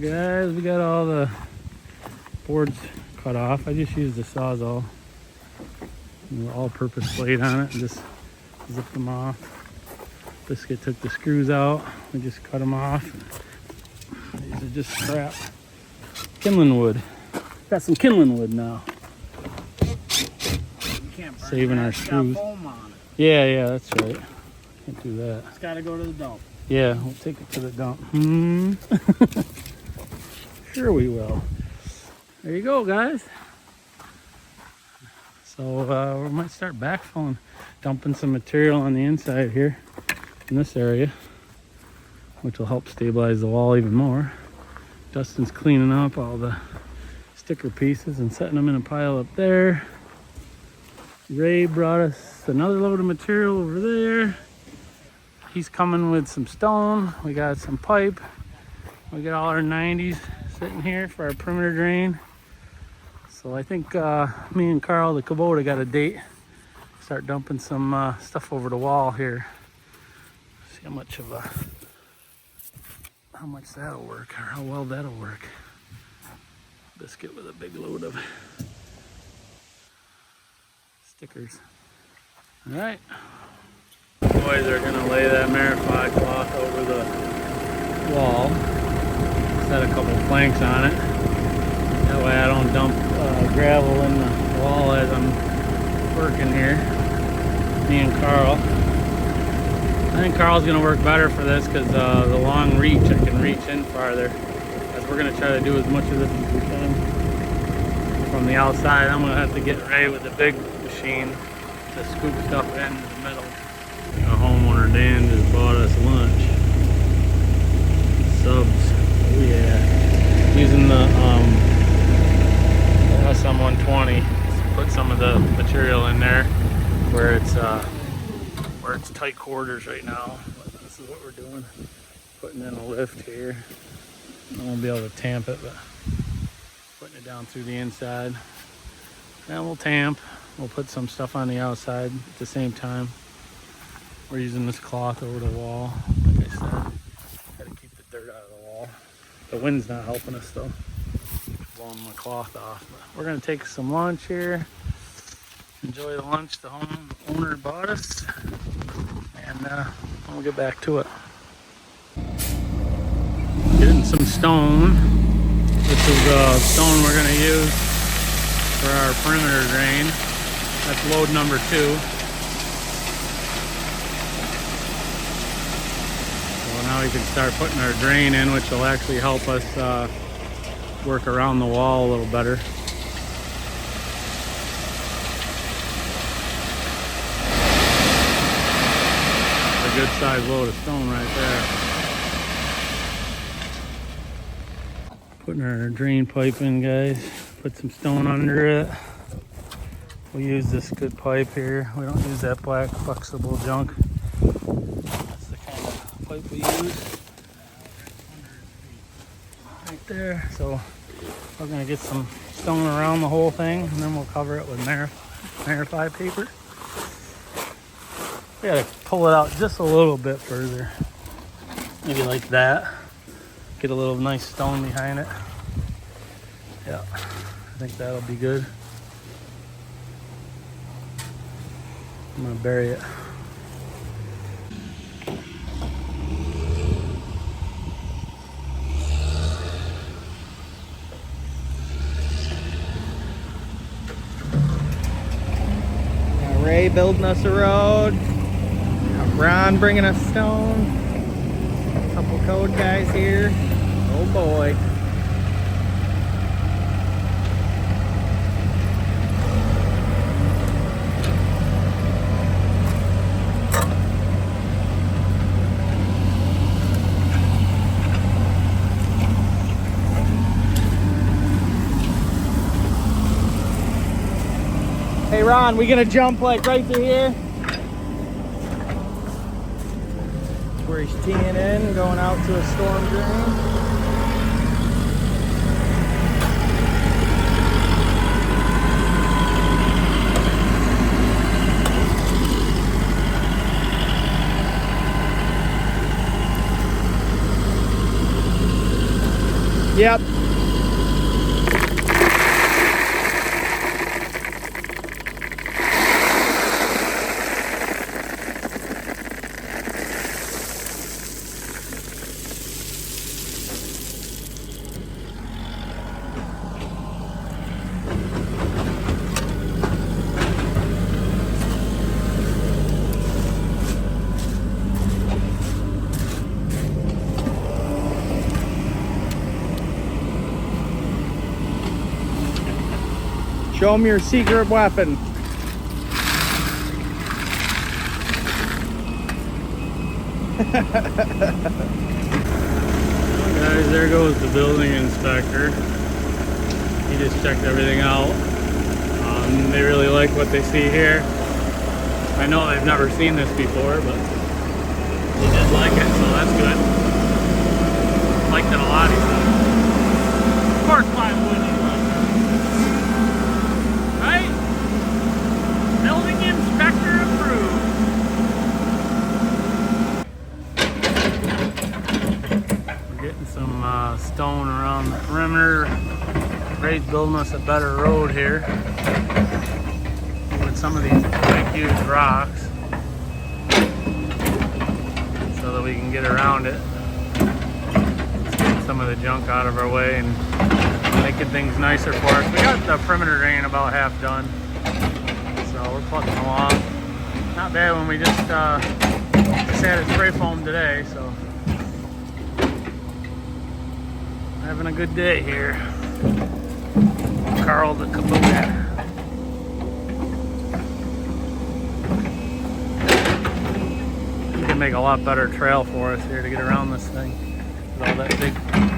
Guys, we got all the boards cut off. I just used the Sawzall, all-purpose blade on it, and just zipped them off. Biscuit took the screws out. We just cut them off. These are just scrap kindling wood. Got some kindling wood now. Saving our screws. Yeah, that's right. Can't do that. It's got to go to the dump. Yeah, we'll take it to the dump. Sure we will. There you go, guys. So we might start backfilling, dumping some material on the inside here in this area, which will help stabilize the wall even more. Dustin's cleaning up all the sticker pieces and setting them in a pile up there. Ray brought us another load of material over there. He's coming with some stone. We got some pipe. We got all our 90s sitting here for our perimeter drain. So I think me and Carl, the Kubota, got a date. Start dumping some stuff over the wall here. See how much that'll work, or how well that'll work. Biscuit with a big load of stickers. All right. Boys are gonna lay that Marify cloth over the wall. Set a couple planks on it. That way I don't dump gravel in the wall as I'm working here. Me and Carl. I think Carl's gonna work better for this because the long reach, I can reach in farther. As we're gonna try to do as much of this as we can from the outside. I'm gonna have to get Ray with the big machine to scoop stuff into the middle. Our homeowner Dan just bought us lunch. Subs. Oh yeah. Using the SM120. Put some of the material in there where it's tight quarters right now. But this is what we're doing. Putting in a lift here. I won't be able to tamp it, but putting it down through the inside. Then we'll tamp. We'll put some stuff on the outside at the same time. We're using this cloth over the wall. Like I said, got to keep the dirt out of the wall. The wind's not helping us though. Blowing my cloth off. But we're gonna take some lunch here. Enjoy the lunch the homeowner bought us, and we'll get back to it. Getting some stone. This is stone we're gonna use for our perimeter drain. That's load number 2. Now we can start putting our drain in, which will actually help us work around the wall a little better. A good sized load of stone right there. Putting our drain pipe in, guys. Put some stone under it. We use this good pipe here. We don't use that black flexible junk. Pipe we use right there. So we're gonna get some stone around the whole thing, and then we'll cover it with Marify paper. We gotta pull it out just a little bit further, maybe like that. Get a little nice stone behind it. Yeah, I think that'll be good. I'm gonna bury it. Ray building us a road. Ron bringing us stone. A couple code guys here. Oh boy. Hey Ron, we gonna jump like right through here? Where he's teeing in, going out to a storm drain. Yep. Show them your secret weapon. Guys, there goes the building inspector. He just checked everything out. They really like what they see here. I know they've never seen this before, but they did like it, so that's good. Liked it a lot, he said. Of course, why wouldn't he like it? Right? Building inspector approved. We're getting some stone around the perimeter. Ray's building us a better road here with some of these big huge rocks so that we can get around it. Let's get some of the junk out of our way and making things nicer for us. We got the perimeter drain about half done, so we're plugging along. Not bad when we just had it spray foam today, so having a good day here. Carl the Kubota. You can make a lot better trail for us here to get around this thing. With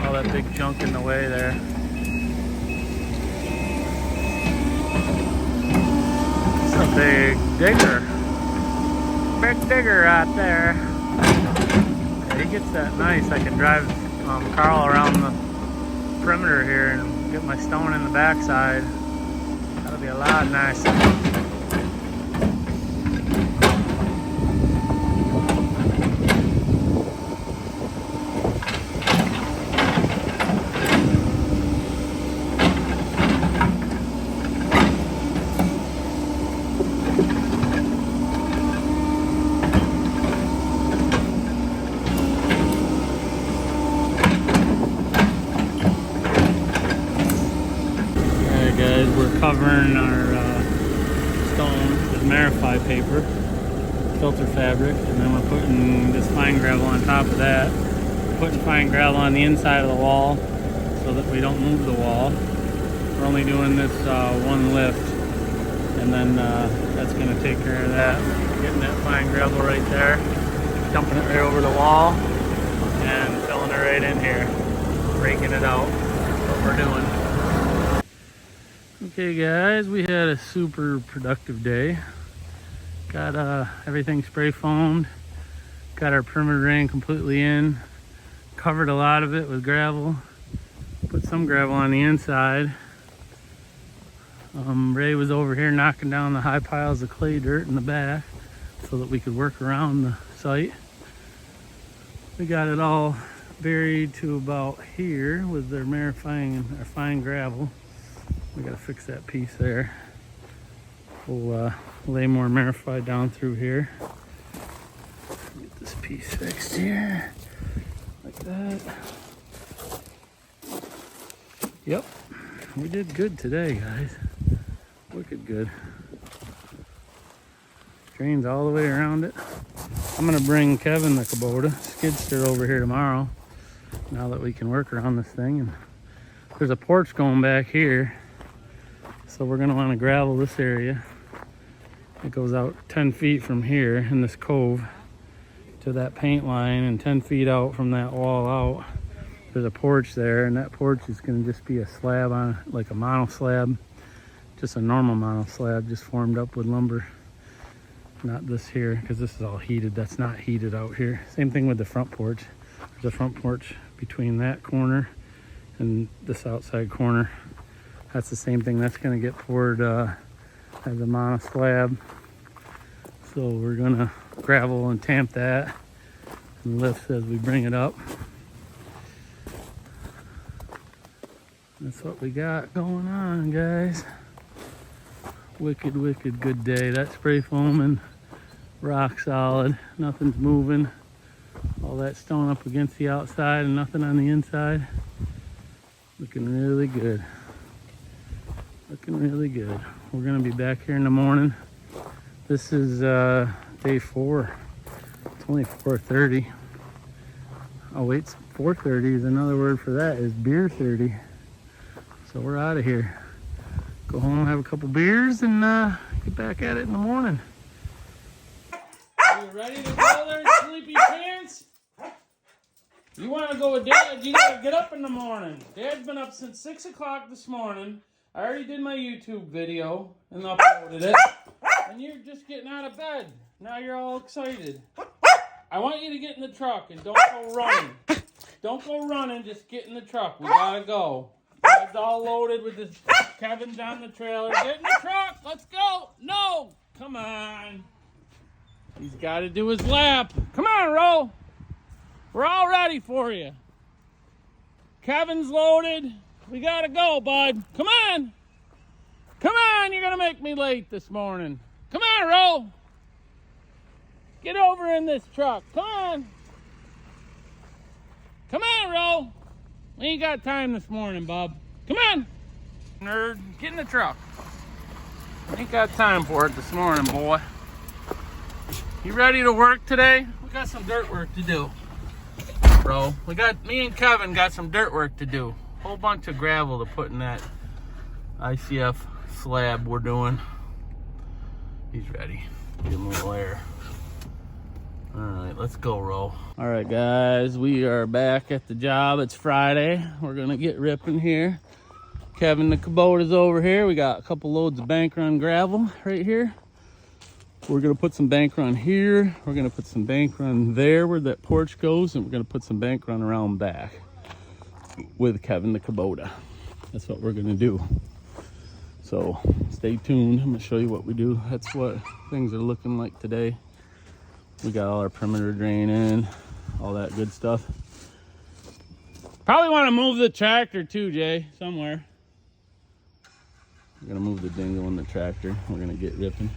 all that big junk in the way there. It's a big digger. Big digger right there. Yeah, he gets that nice. I can drive Carl around the perimeter here and get my stone in the backside. That'll be a lot nicer. Covering our stone with Marify paper, filter fabric, and then we're putting this fine gravel on top of that. We're putting fine gravel on the inside of the wall so that we don't move the wall. We're only doing this one lift, and then that's going to take care of that. Getting that fine gravel right there, dumping it right over the wall, and filling it right in here, raking it out. That's what we're doing. Okay guys, we had a super productive day. Got everything spray foamed, got our perimeter drain completely in, covered a lot of it with gravel, put some gravel on the inside. Ray was over here knocking down the high piles of clay dirt in the back so that we could work around the site. We got it all buried to about here with their marifying, our fine gravel. We gotta fix that piece there. We'll lay more Marify down through here. Get this piece fixed here, like that. Yep, we did good today, guys. Wicked good. Drains all the way around it. I'm gonna bring Kevin the Kubota skidster over here tomorrow, now that we can work around this thing. And there's a porch going back here. So we're going to want to gravel this area. It goes out 10 feet from here in this cove to that paint line, and 10 feet out from that wall out. There's a porch there, and that porch is going to just be a slab on, like a mono slab. Just a normal mono slab, just formed up with lumber. Not this here, because this is all heated. That's not heated out here. Same thing with the front porch. There's a front porch between that corner and this outside corner. That's the same thing. That's going to get poured as a mono slab. So we're going to gravel and tamp that and lift as we bring it up. That's what we got going on, guys. Wicked, wicked good day. That spray foaming, rock solid. Nothing's moving. All that stone up against the outside and nothing on the inside. Looking really good. Looking really good. We're gonna be back here in the morning. This is day 4. It's only 4:30. Oh wait, 4:30 is another word for that, is beer 30. So we're out of here. Go home, have a couple beers, and get back at it in the morning. Are you ready to go there, sleepy pants? You want to go with Dad, you gotta get up in the morning. Dad's been up since 6 o'clock this morning. I already did my YouTube video and uploaded it. And you're just getting out of bed. Now you're all excited. I want you to get in the truck and don't go running. Don't go running, just get in the truck. We gotta go. Dad's all loaded with this. Kevin's on the trailer. Get in the truck, let's go. No, come on. He's gotta do his lap. Come on, Ro. We're all ready for you. Kevin's loaded. We gotta go, bud. Come on. Come on, you're gonna make me late this morning. Come on, Ro. Get over in this truck. Come on. Come on, Ro. We ain't got time this morning, bub. Come on. Nerd, get in the truck. Ain't got time for it this morning, boy. You ready to work today? We got some dirt work to do, bro. Me and Kevin got some dirt work to do. Whole bunch of gravel to put in that ICF slab we're doing. He's ready. Give him a little air. All right, let's go, Ro. All right, guys, we are back at the job. It's Friday. We're gonna get ripping here. Kevin the Kubota's over here. We got a couple loads of bank run gravel right here. We're gonna put some bank run here. We're gonna put some bank run there where that porch goes, and we're gonna put some bank run around back with Kevin the Kubota. That's what we're gonna do. So stay tuned. I'm gonna show you what we do. That's what things are looking like today. We got all our perimeter drain in, all that good stuff. Probably want to move the tractor too, Jay, somewhere. We're gonna move the dingo in the tractor. We're gonna get ripping.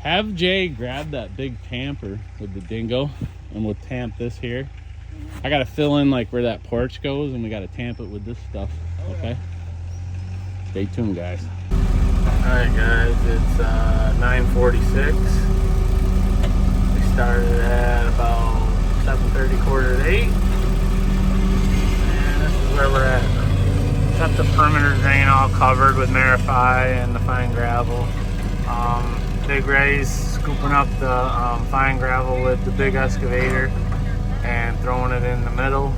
Have Jay grab that big tamper with the dingo, and we'll tamp this here. I gotta fill in like where that porch goes, and we gotta tamp it with this stuff. Okay. Stay tuned, guys. All right, guys. It's 9:46. Started at about 7:30, 7:45. And this is where we're at. Got the perimeter drain all covered with Marify and the fine gravel. Big Ray's scooping up the fine gravel with the big excavator and throwing it in the middle.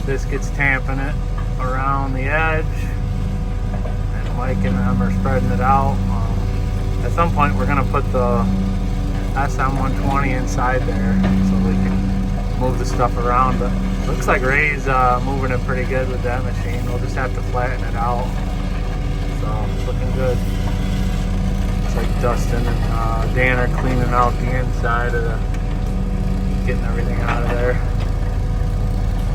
Biscuit's tamping it around the edge, and Mike and them are spreading it out. At some point we're gonna put the SM120 inside there so we can move the stuff around, but looks like Ray's moving it pretty good with that machine. We'll just have to flatten it out. So it's looking good. It's like Dustin and Dan are cleaning out the inside of getting everything out of there.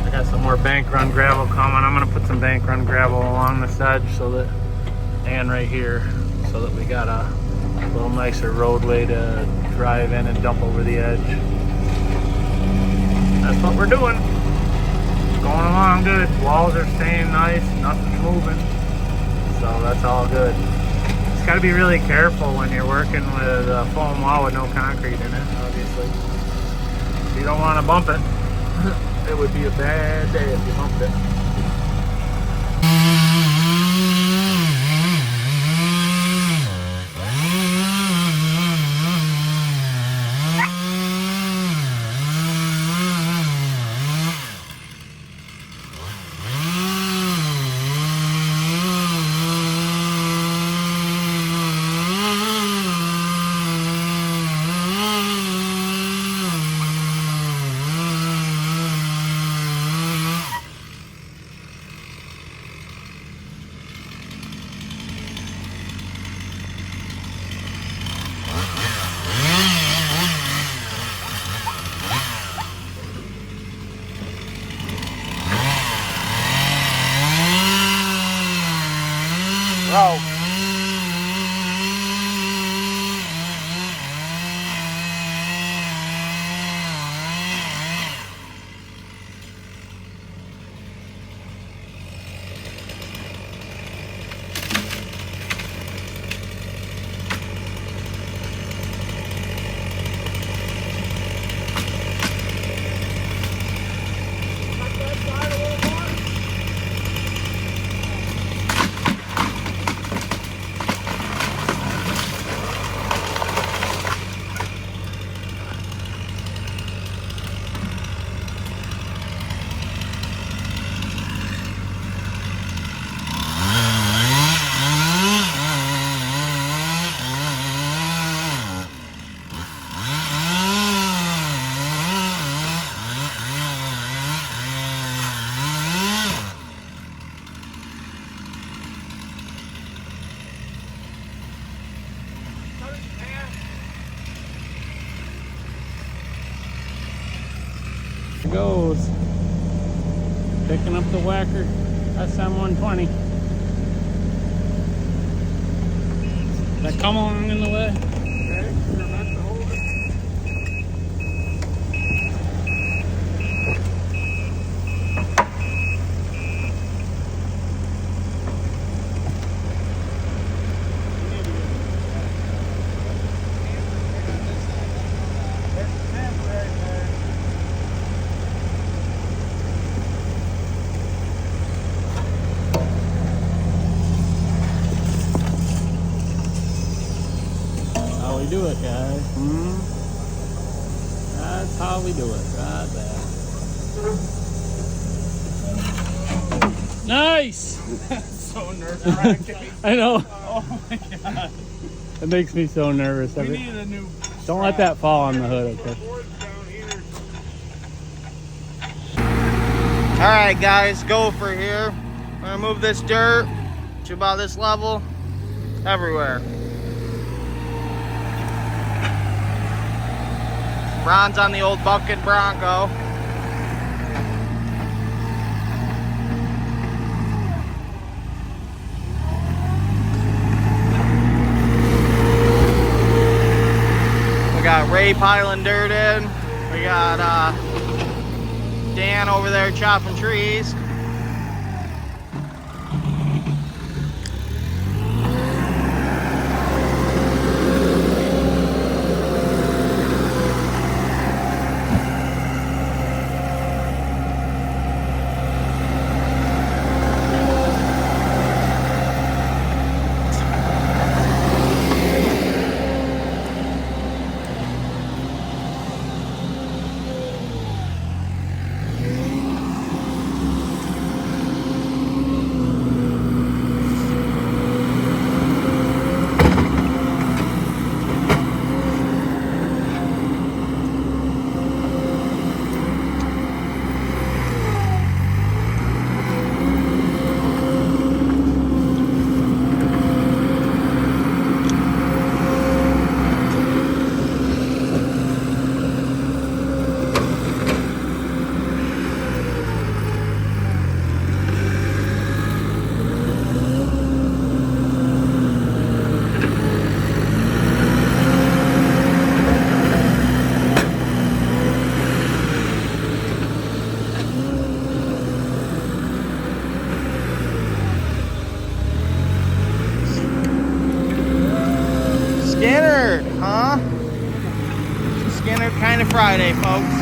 I got some more bank run gravel coming. I'm gonna put some bank run gravel along this edge and right here, so that we got a little nicer roadway to drive in and dump over the edge. That's what we're doing. Going along good. Walls are staying nice, nothing's moving. So that's all good. Just gotta be really careful when you're working with a foam wall with no concrete in it, obviously. You don't want to bump it. It would be a bad day if you bumped it. Oh. There goes. Picking up the whacker SM120. That come along in the way. Okay, you're not to hold it. How we do it, guys. That's how we do it. Right there. Nice! So nerve-wracking. I know. Oh my god. It makes me so nervous. We need a new Don't let that fall on the hood, okay? Alright guys, gopher here. I'm gonna move this dirt to about this level everywhere. Ron's on the old bucket Bronco. We got Ray piling dirt in. We got Dan over there chopping trees. Skinner, huh? Skinner kind of Friday, folks.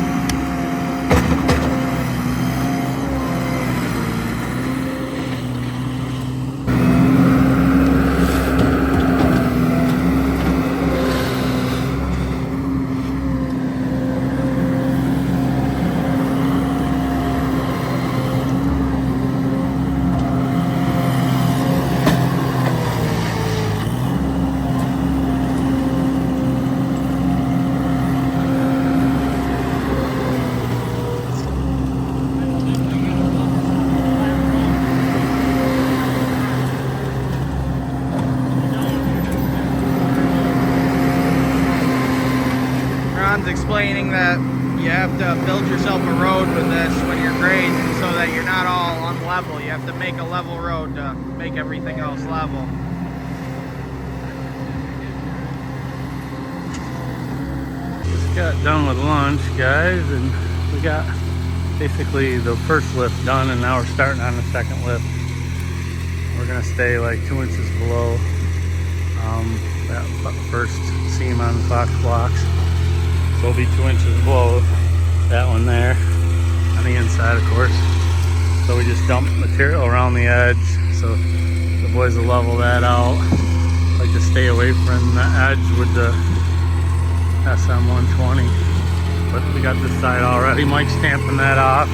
Explaining that you have to build yourself a road with this when you're grading so that you're not all on level. You have to make a level road to make everything else level. Just got done with lunch, guys, and we got basically the first lift done, and now we're starting on the second lift. We're gonna stay like 2 inches below that first seam on the Fox blocks. So it'll be 2 inches below that one there on the inside, of course. So we just dumped material around the edge, so the boys will level that out. Like to stay away from the edge with the SM120. But we got this side already. Mike's stamping that off.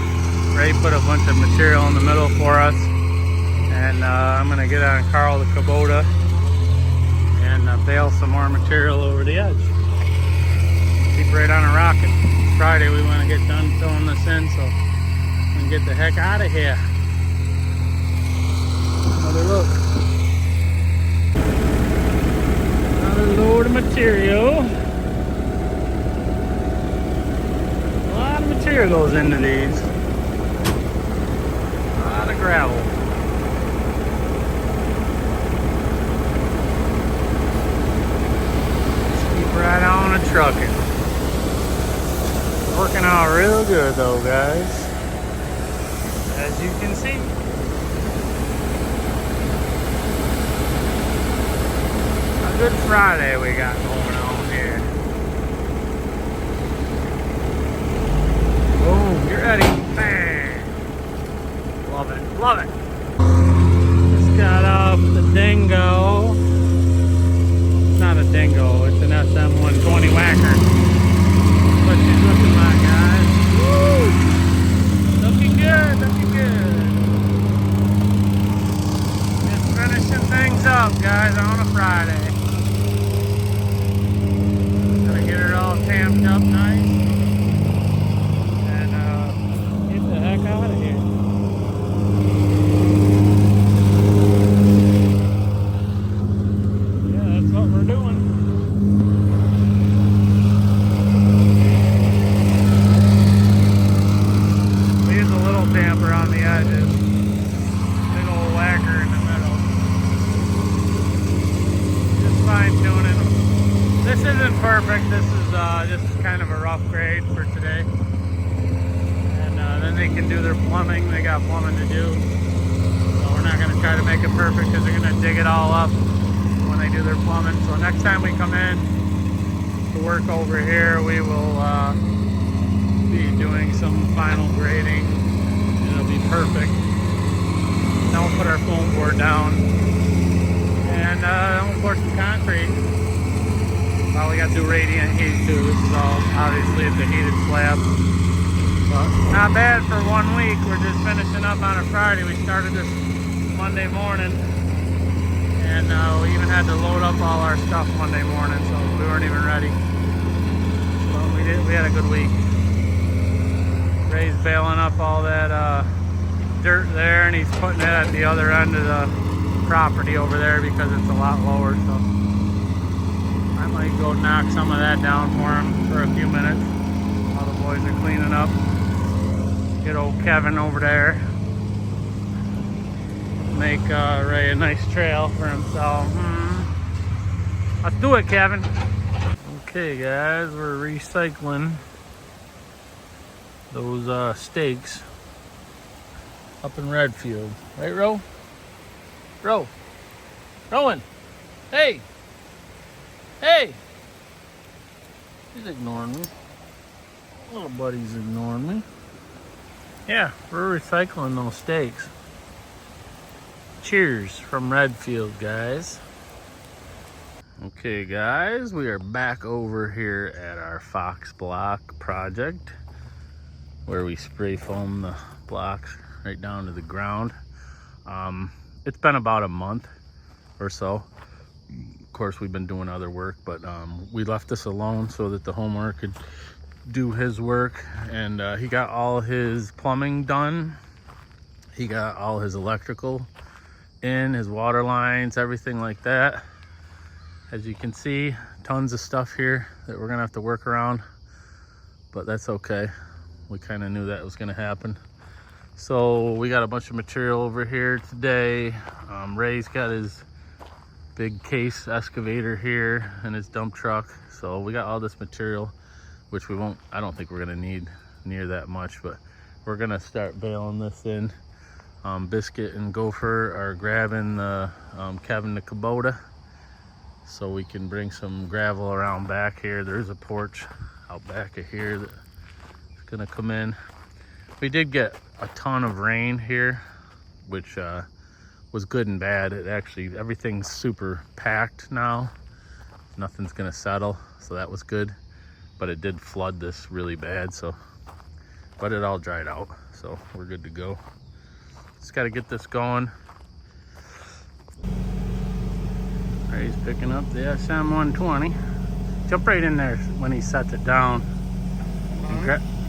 Ray put a bunch of material in the middle for us. And I'm gonna get on Carl the Kubota and bale some more material over the edge. Keep right on a rocket. Friday we want to get done filling this in so we can get the heck out of here. Another look. Another load of material. A lot of material goes into these. A lot of gravel. Right on a trucking. Working out real good though, guys. As you can see. A good Friday we got going on here. Boom, you're ready. Bang. Love it, love it. Just got off the dingo. Not a dingo, it's an SM120 whacker. What she's looking like, guys. Woo! Looking good, looking good. Just finishing things up, guys, on a Friday. Gotta get her all tamped up nice. And get the heck out of here. What we're doing. We use a little damper on the edges. Big old whacker in the middle. Just fine tuning. This isn't perfect. This is just kind of a rough grade for today. And then they can do their plumbing. They got plumbing to do. So we're not going to try to make it perfect because they're going to dig it all up when they do their plumbing. So next time we come in to work over here, we will be doing some final grading. It'll be perfect. Then we'll put our foam board down and then we'll pour some concrete. Probably got to do radiant heat too. This is all obviously it's a heated slab. But not bad for 1 week. We're just finishing up on a Friday. We started this Monday morning. And we even had to load up all our stuff Monday morning, so we weren't even ready. But we had a good week. Ray's baling up all that dirt there, and he's putting it at the other end of the property over there because it's a lot lower. So I might go knock some of that down for him for a few minutes while the boys are cleaning up. Get old Kevin over there. Make Ray a nice trail for himself. Let's do it, Kevin. Okay, guys, we're recycling those stakes up in Redfield. Right, Ro? Ro? Rowan? Hey! Hey! He's ignoring me. Little buddy's ignoring me. Yeah, we're recycling those stakes. Cheers from Redfield, guys. Okay, guys, we are back over here at our Fox block project where we spray foam the blocks right down to the ground. It's been about a month or so. Of course, we've been doing other work, but we left this alone so that the homeowner could do his work. And he got all his plumbing done. He got all his electrical in, his water lines, everything like that. As you can see, tons of stuff here that we're gonna have to work around, but that's okay. We kind of knew that was gonna happen. So we got a bunch of material over here today. Ray's got his big case excavator here and his dump truck. So we got all this material, which I don't think we're gonna need near that much, but we're gonna start baling this in. Biscuit and Gopher are grabbing the Kevin the Kubota, so we can bring some gravel around back here. There's a porch out back of here that's gonna come in. We did get a ton of rain here, which was good and bad. Everything's super packed now. Nothing's gonna settle, so that was good. But it did flood this really bad, but it all dried out, so we're good to go. Just gotta get this going. He's picking up the SM120. Jump right in there when he sets it down.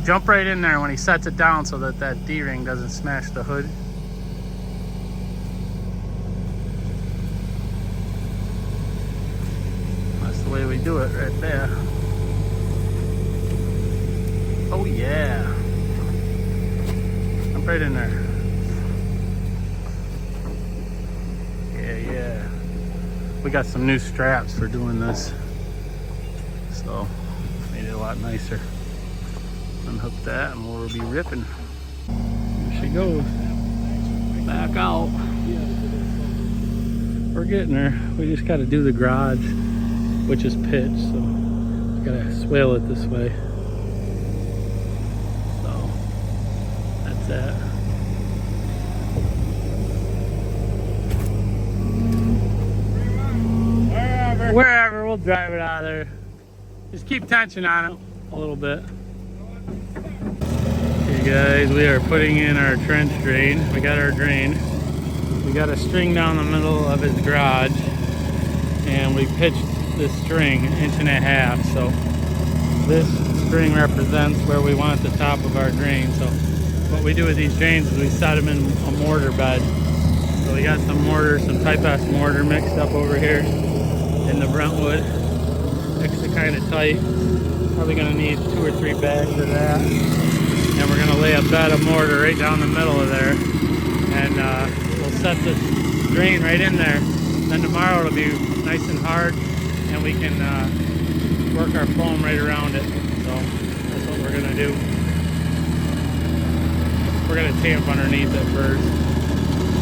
Jump right in there when he sets it down so that D-ring doesn't smash the hood. That's the way we do it right there. Oh yeah. Jump right in there. Yeah. We got some new straps for doing this, so made it a lot nicer. Unhook that and we'll be ripping. There she goes. Back out. We're getting there. We just got to do the garage, which is pitched, so gotta swale it this way. So that's that. Wherever, we'll drive it out of there. Just keep tension on it a little bit. Okay guys, we are putting in our trench drain. We got our drain. We got a string down the middle of his garage, and we pitched this string 1.5 inches. So this string represents where we want the top of our drain. So what we do with these drains is we set them in a mortar bed. So we got some mortar, some Type S mortar mixed up over here in the Brentwood. Mixed it kind of tight. Probably gonna need 2 or 3 bags of that. And we're gonna lay a bed of mortar right down the middle of there. And we'll set the drain right in there. Then tomorrow it'll be nice and hard, and we can work our foam right around it. So that's what we're gonna do. We're gonna tamp underneath it first.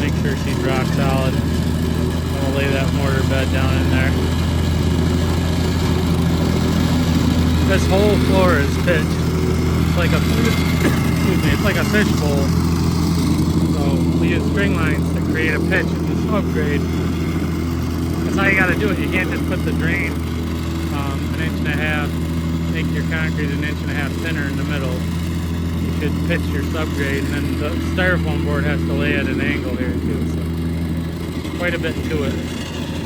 Make sure she's rock solid. And we'll lay that mortar bed down in there. This whole floor is pitched. It's like a fish bowl. So we use string lines to create a pitch in the subgrade. That's how you got to do it. You can't just put the drain 1.5 inches, make your concrete 1.5 inches thinner in the middle. You should pitch your subgrade, and then the styrofoam board has to lay at an angle here too. So quite a bit to it.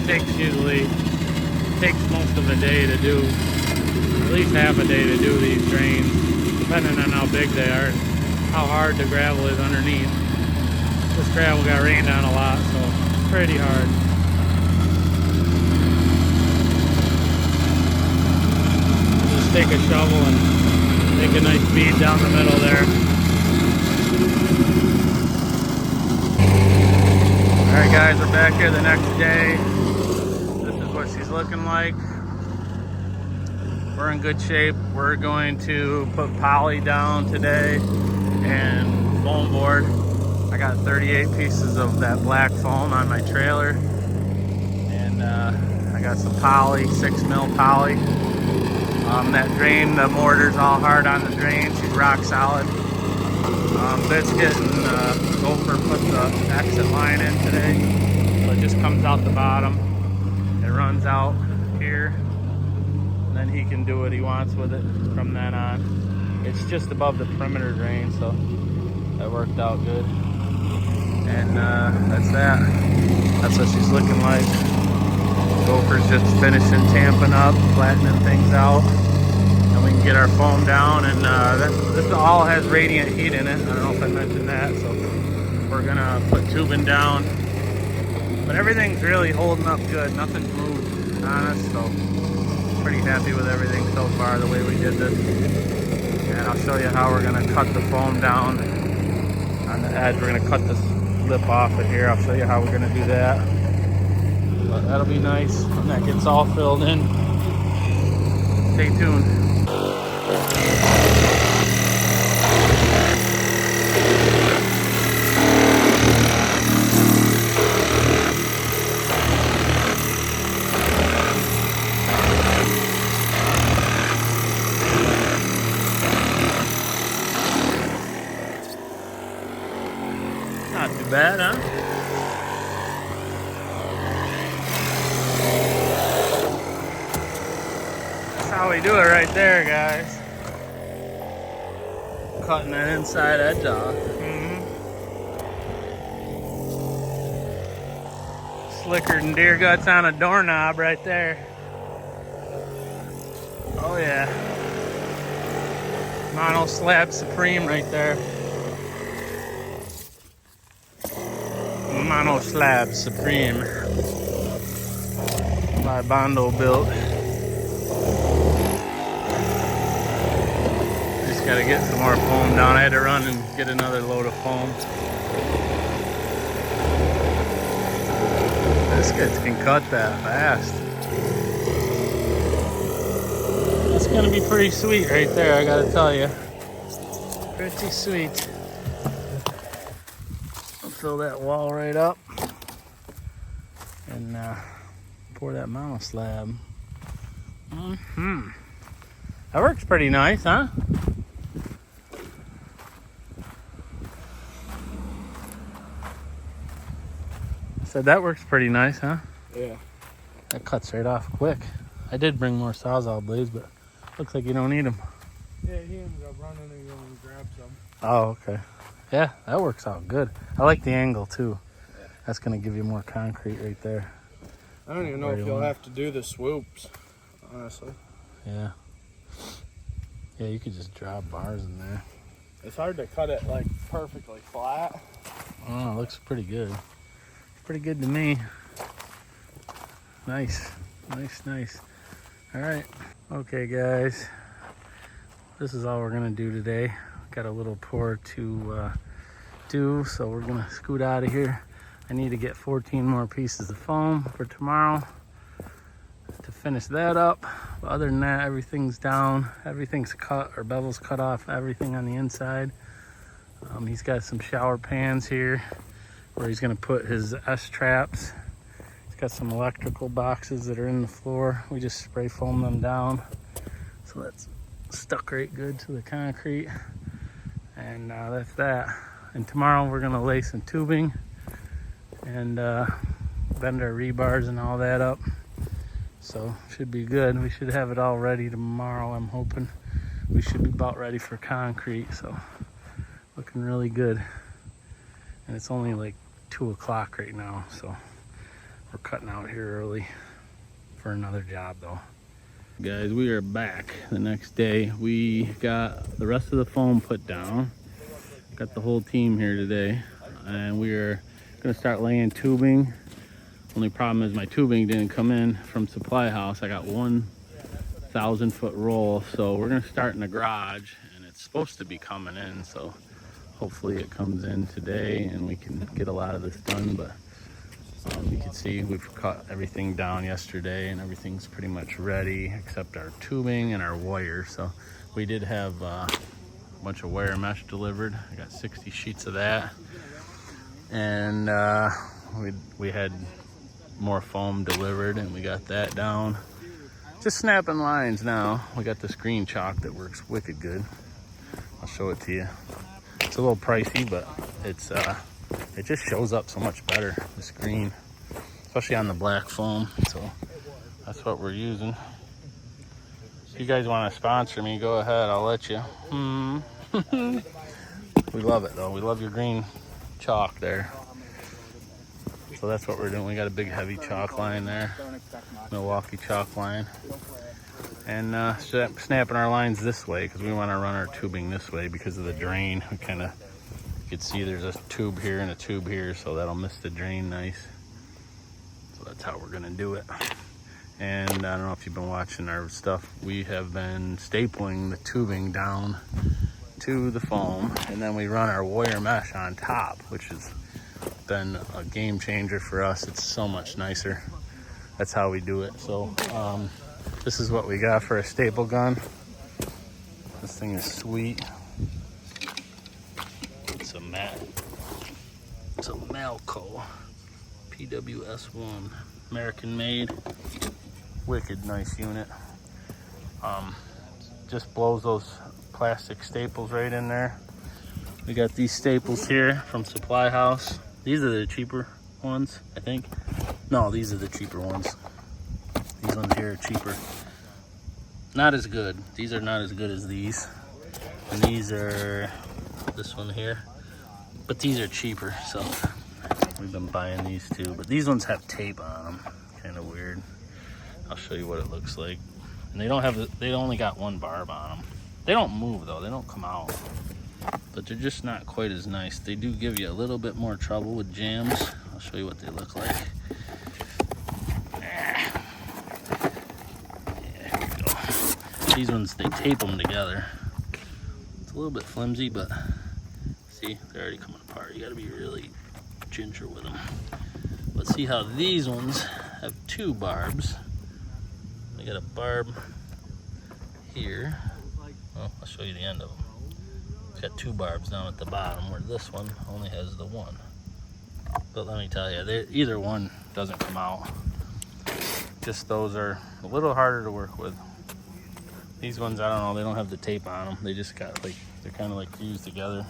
Takes most of a day to do. At least half a day to do these drains, depending on how big they are and how hard the gravel is underneath. This gravel got rained on a lot, so it's pretty hard. Just take a shovel and make a nice bead down the middle there. Alright guys, we're back here the next day. This is what she's looking like. We're in good shape. We're going to put poly down today and foam board. I got 38 pieces of that black foam on my trailer, and I got some poly, 6mm poly. That drain, the mortar's all hard on the drain. She's rock solid. Biscuit and Gopher put the exit line in today, so it just comes out the bottom. It runs out here. Then he can do what he wants with it from then on. It's just above the perimeter drain, so that worked out good. And that's that. That's what she's looking like. Gopher's just finishing tamping up, flattening things out, and we can get our foam down. And this all has radiant heat in it. I don't know if I mentioned that. So we're gonna put tubing down, but everything's really holding up good. Nothing's moved on us, so pretty happy with everything so far, the way we did this. And I'll show you how we're gonna cut the foam down on the edge. We're gonna cut this lip off of here. I'll show you how we're gonna do that. But that'll be nice when that gets all filled in. Stay tuned. Not too bad, huh? That's how we do it right there, guys. Cutting that inside edge off. Slicker than deer guts on a doorknob right there. Oh yeah. Mono Slab Supreme right there. Mono Slab Supreme by Bondo built. Just gotta get some more foam down. I had to run and get another load of foam. This guy can cut that fast. That's gonna be pretty sweet right there, I gotta tell you. Pretty sweet. Fill that wall right up and pour that mono slab. That works pretty nice, huh? Said that works pretty nice, huh? Yeah. That cuts right off quick. I did bring more Sawzall blades, but looks like you don't need them. Yeah, he ended up running and going and grabbed some. Oh, okay. Yeah, that works out good. I like the angle too. Yeah. That's gonna give you more concrete right there. I don't even know if you'll have to do the swoops, honestly. Yeah. Yeah, you could just drop bars in there. It's hard to cut it like perfectly flat. Oh, it looks pretty good. Pretty good to me. Nice, nice, nice. All right. Okay, guys. This is all we're gonna do today. Got a little pour to do, so we're gonna scoot out of here. I need to get 14 more pieces of foam for tomorrow to finish that up. But other than that, everything's down, everything's cut, or bevel's cut off, everything on the inside. He's got some shower pans here where he's gonna put his S-traps. He's got some electrical boxes that are in the floor. We just spray foam them down. So that's stuck right good to the concrete. And that's that. And tomorrow we're gonna lay some tubing and bend our rebars and all that up. So should be good. We should have it all ready tomorrow. I'm hoping we should be about ready for concrete. So looking really good. And it's only like 2 o'clock right now. So we're cutting out here early for another job though. Guys, we are back the next day. We got the rest of the foam put down. Got the whole team here today. And we are gonna start laying tubing. Only problem is my tubing didn't come in from Supply House. I got 1,000-foot roll. So we're gonna start in the garage and it's supposed to be coming in. So hopefully it comes in today and we can get a lot of this done. But you can see we've cut everything down yesterday and everything's pretty much ready except our tubing and our wire. So we did have a bunch of wire mesh delivered. I got 60 sheets of that. And we had more foam delivered and we got that down. Just snapping lines now. We got this green chalk that works wicked good. I'll show it to you. It's a little pricey, but it's it just shows up so much better, this green, especially on the black foam. So that's what we're using. If you guys want to sponsor me, go ahead, I'll let you. We love it though. We love your green chalk there. So that's what we're doing. We got a big heavy chalk line there, Milwaukee chalk line. And snapping our lines this way because we want to run our tubing this way because of the drain. We kind of, you can see there's a tube here and a tube here, so that'll miss the drain nice. So that's how we're gonna do it. And I don't know if you've been watching our stuff. We have been stapling the tubing down to the foam, and then we run our wire mesh on top, which has been a game changer for us. It's so much nicer. That's how we do it. So this is what we got for a staple gun. This thing is sweet. It's a Malco PWS1, American made, wicked nice unit. Just blows those plastic staples right in there. We got these staples here from Supply House. These are the cheaper ones, I think. No, these are the cheaper ones. These ones here are cheaper. Not as good. These are not as good as these. And these are this one here. But these are cheaper, so we've been buying these too. But these ones have tape on them. Kind of weird. I'll show you what it looks like. And they don't have they only got one barb on them. They don't move though, they don't come out. But they're just not quite as nice. They do give you a little bit more trouble with jams. I'll show you what they look like. There we go. These ones, they tape them together. It's a little bit flimsy, but see, they're already coming apart. You gotta be really ginger with them. But see how these ones have two barbs. They got a barb here. Well, I'll show you the end of them. It's got two barbs down at the bottom, where this one only has the one. But let me tell you, either one doesn't come out. Just those are a little harder to work with. These ones, I don't know, they don't have the tape on them. They just got like, they're kind of like fused together.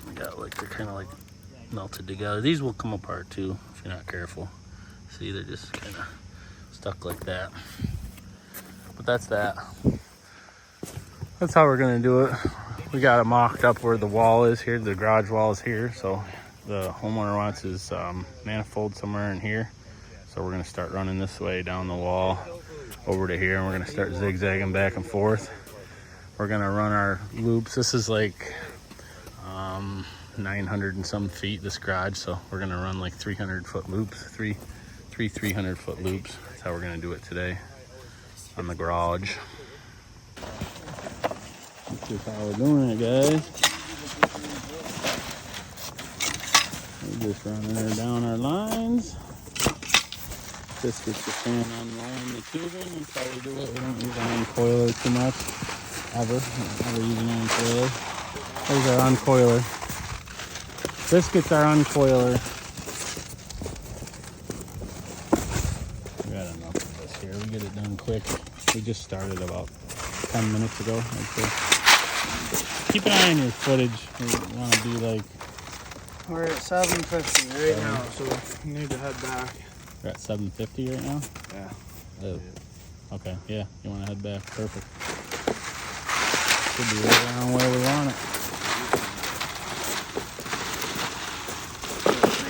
They're kind of like melted together. These will come apart too if you're not careful. See, they're just kind of stuck like that. But that's that. That's how we're gonna do it. We got it mocked up where the wall is here. The garage wall is here. So the homeowner wants his manifold somewhere in here. So we're gonna start running this way down the wall over to here, and we're gonna start zigzagging back and forth. We're gonna run our loops. This is like 900 and some feet, this garage. So we're gonna run like 300-foot loops, three 300-foot loops. That's how we're gonna do it today on the garage. This is how we're doing it, guys. We're just running her down our lines. This gets the fan unwinding the tubing. That's how we do it. We don't use an uncoiler too much, ever. Never use an uncoiler. There's our uncoiler. This gets our uncoiler. We got enough of this here. We get it done quick. We just started about 10 minutes ago. Keep an eye on your footage. We want to be like... We're at 750 right now, so we need to head back. We're at 750 right now? Yeah. Oh. Okay, yeah. You want to head back? Perfect. Should be right around where we want it.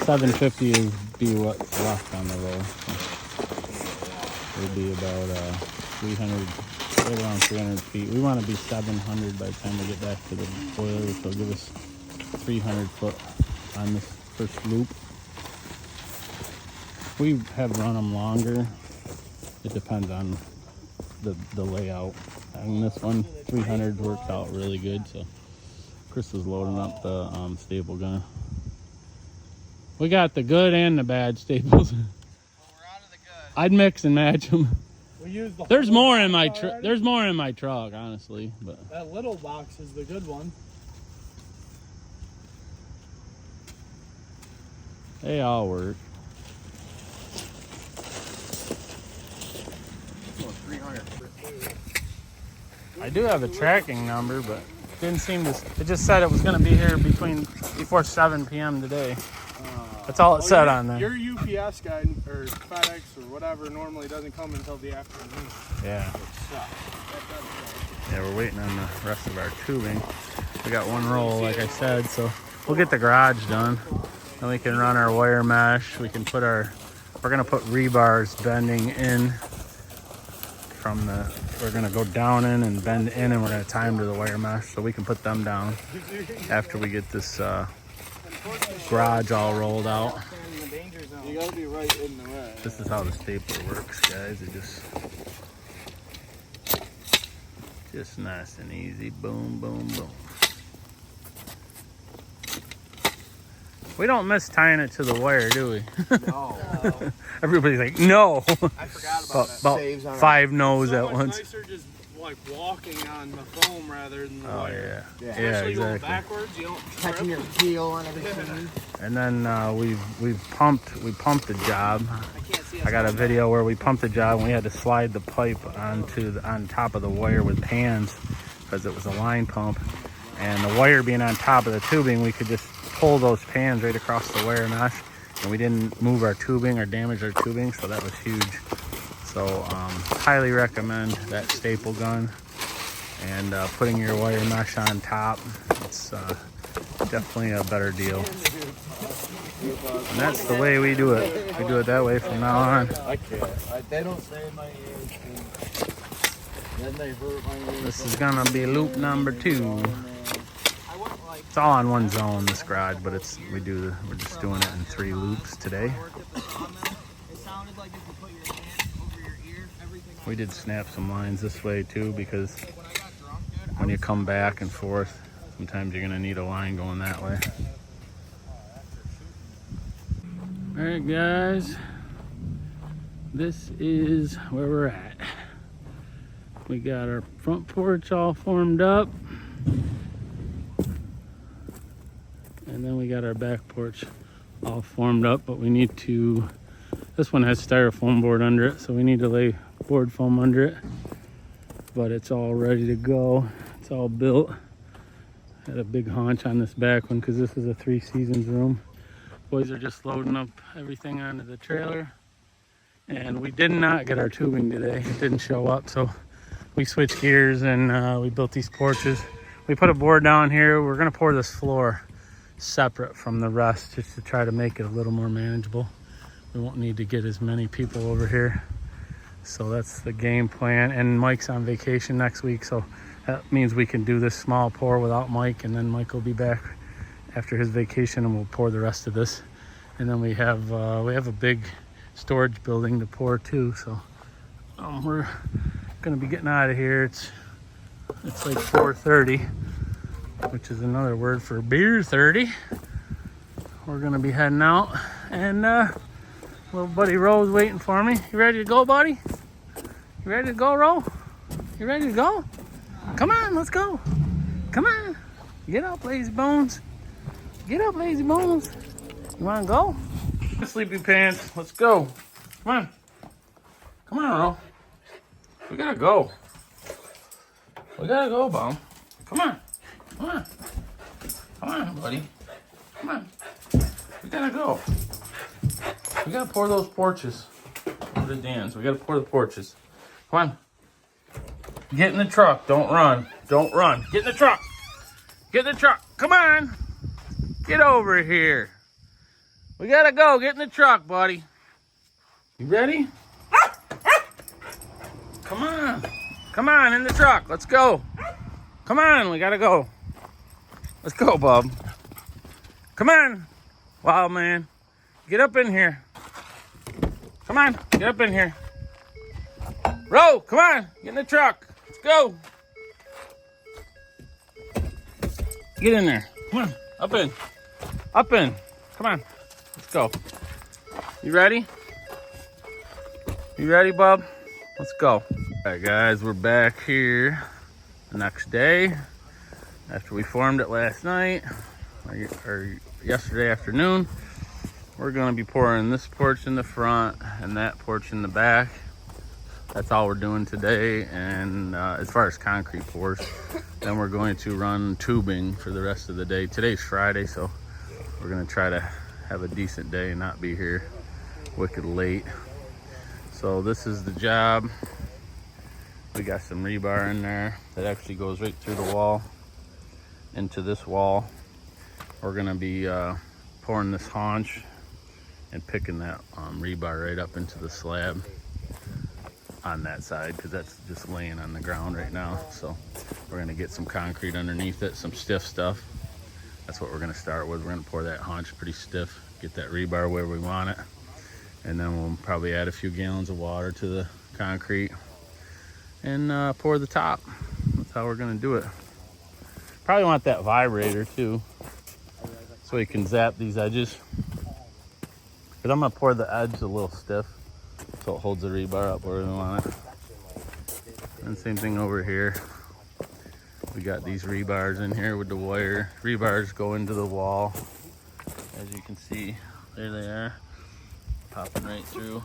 750 would be what's left on the roll. It'll be about 300, right around 300 feet. We want to be 700 by the time we get back to the boiler, which will give us 300 foot on this first loop. We have run them longer. It depends on the layout. And this one, 300 worked out really good. So Chris is loading up the staple gun. We got the good and the bad staples. Well, we're out of the good. I'd mix and match them. We used the There's more in my truck. There's more in my truck, honestly. But that little box is the good one. they all work. I do have a tracking number, but didn't seem to. It just said it was going to be here before 7 p.m. today. That's all it said on there. Your UPS guy or FedEx or whatever normally doesn't come until the afternoon. Yeah. Yeah, we're waiting on the rest of our tubing. We got one roll, like I said, so we'll get the garage done. Then we can run our wire mesh. We can put we're gonna put rebars bending in from we're gonna go down in and bend in, and we're gonna tie them to the wire mesh so we can put them down after we get this garage all rolled out. You gotta be right in the way. This is how the stapler works, guys. It just Just nice and easy. Boom, boom, boom. We don't miss tying it to the wire, do we? No. Everybody's like, no. I forgot about it. About Saves on 5 no's so at much once. nicer just like walking on the foam rather than the Oh wire. yeah, Yeah. yeah, Especially going exactly. backwards, you don't Catching trip. your heel on everything. And then we pumped the job. I can't see us I got a going video where we pumped the job and we had to slide the pipe on top of the wire with pans because it was a line pump. And the wire being on top of the tubing, we could just pull those pans right across the wire mesh, and we didn't move our tubing or damage our tubing, so that was huge. So highly recommend that staple gun and putting your wire mesh on top. It's definitely a better deal. And that's the way we do it. We do it that way from now on. I can't. They don't stay in my ears. Then they hurt my ears. This is gonna be loop number 2. I wouldn't like It's all on one zone, this garage, but we're just doing it in 3 loops today. work at the sawmill. It sounded like if you put your hand over your ear, everything We did snap some lines this way too, because like when I got drunk, dude. when you come back and forth, sometimes you're gonna need a line going that way. All right, guys, this is where we're at. We got our front porch all formed up, and then we got our back porch all formed up, but we need to, this one has styrofoam board under it, so we need to lay board foam under it, but it's all ready to go. It's all built. Had a big haunch on this back one because this is a 3 seasons room. Boys are just loading up everything onto the trailer, and we did not get our tubing today. It didn't show up, so we switched gears and we built these porches. We put a board down here. We're gonna pour this floor separate from the rest just to try to make it a little more manageable. We won't need to get as many people over here. So that's the game plan. And Mike's on vacation next week, so that means we can do this small pour without Mike, and then Mike will be back after his vacation and we'll pour the rest of this. And then we have a big storage building to pour too, so we're gonna be getting out of here. It's like 4:30, which is another word for beer 30. We're gonna be heading out, and little buddy Ro's waiting for me. You ready to go, buddy? You ready to go, Ro? You ready to go? Come on, let's go. Come on. Get up, lazy bones. Get up, lazy bones. You wanna go? Sleepy pants, let's go. Come on. Come on, Ro. We gotta go. We gotta go, Bum. Come on. Come on. Come on, buddy. Come on. We gotta go. We gotta pour those porches. Over the dams. We gotta pour the porches. Come on. Get in the truck. Don't run. Don't run. Get in the truck. Get in the truck. Come on. Get over here. We gotta go. Get in the truck, buddy. You ready? Come on. Come on, in the truck. Let's go. Come on, we gotta go. Let's go, bub. Come on, wild man. Get up in here. Come on, get up in here. Ro, come on, get in the truck. Let's go. Get in there. Come on, up in. Up in. Come on, let's go. You ready? You ready, bub? Let's go. All right, guys, we're back here the next day after we formed it last night or yesterday afternoon. We're gonna be pouring this porch in the front and that porch in the back. That's all we're doing today. And as far as concrete pours, then we're going to run tubing for the rest of the day. Today's Friday, so we're gonna try to have a decent day and not be here wicked late. So this is the job. We got some rebar in there that actually goes right through the wall into this wall. We're gonna be pouring this haunch and picking that rebar right up into the slab on that side, because that's just laying on the ground right now. So we're gonna get some concrete underneath it, some stiff stuff. That's what we're gonna start with. We're gonna pour that haunch pretty stiff, get that rebar where we want it, and then we'll probably add a few gallons of water to the concrete and pour the top. how we're gonna do it. Probably want that vibrator too, so we can zap these edges. But I'm gonna pour the edge a little stiff, so it holds the rebar up where we want it. And same thing over here. We got these rebars in here with the wire. Rebars go into the wall. As you can see, there they are, popping right through.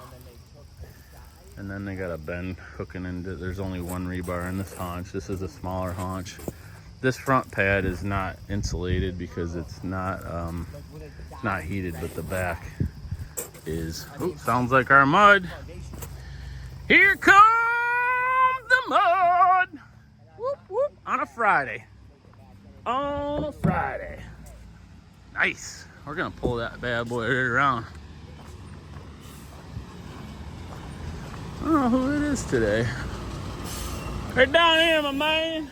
And then they got a bend hooking into, there's only one rebar in this haunch. This is a smaller haunch. This front pad is not insulated because it's not heated, but the back is. Oh, sounds like our mud. Here comes the mud. Whoop, whoop, on a Friday. On a Friday. Nice. We're gonna pull that bad boy right around. I don't know who it is today. Right down here, my man.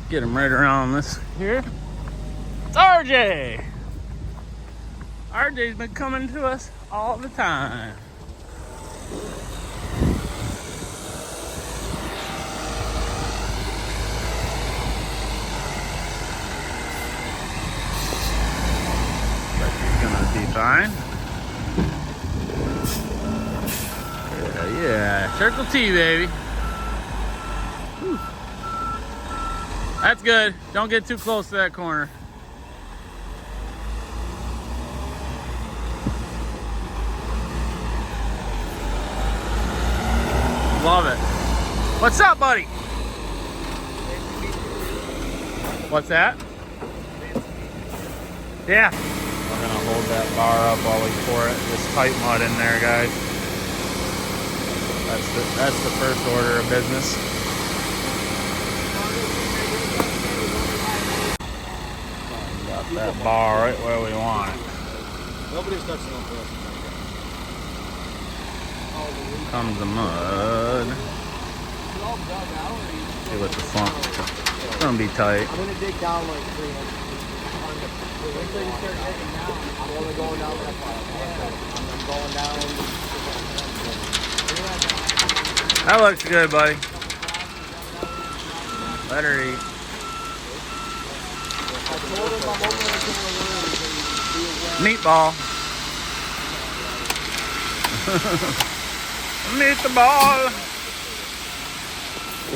Get him right around this here. It's RJ. RJ's been coming to us all the time. But he's gonna be fine. Yeah, Circle T, baby. Whew. That's good. Don't get too close to that corner. Love it. What's up, buddy? What's that? Yeah. We're gonna hold that bar up while we pour it. This tight mud in there, guys. That's the first order of business. Got that bar right where we want it. Nobody's touching on this. Comes the mud. See what the front. It's gonna be tight. I'm gonna dig down like 300 feet. Until you start digging down, I'm only going down that far. I'm going down. That looks good, buddy. Let her eat. I told him I'm opening a can of worms and Meatball. Meatball.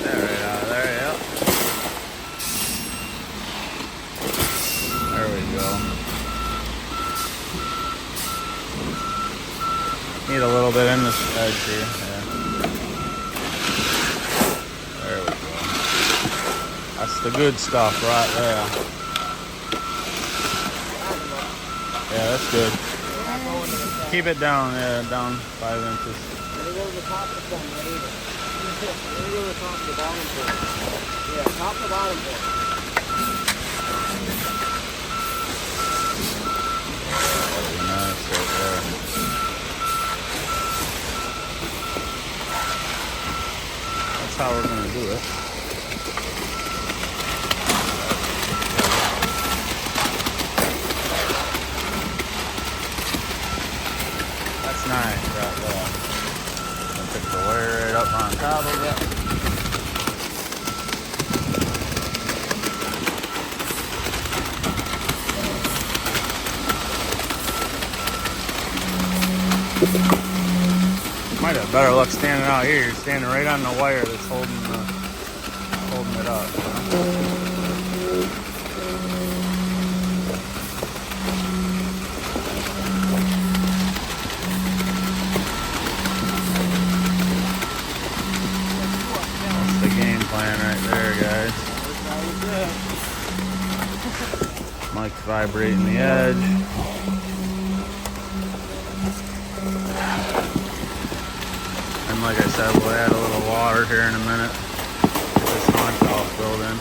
There, right out of there, yep. There we go. Need a little bit in this edge here. Yeah. There we go. That's the good stuff right there. Yeah, that's good. Keep it down, yeah, down 5 inches. Let me go to the top of the later. Let me go to the top of the bottom part. Yeah, top of the bottom part. That'd be nice right there. That's how we're gonna do it. That's nice right there. I'll pick the wire right up on top of it. Might have better luck standing out here. You're standing right on the wire that's holding it up. That's the game plan right there, guys. Mike's vibrating the edge. And like I said, we'll add a little water here in a minute. Get this haunch all filled in.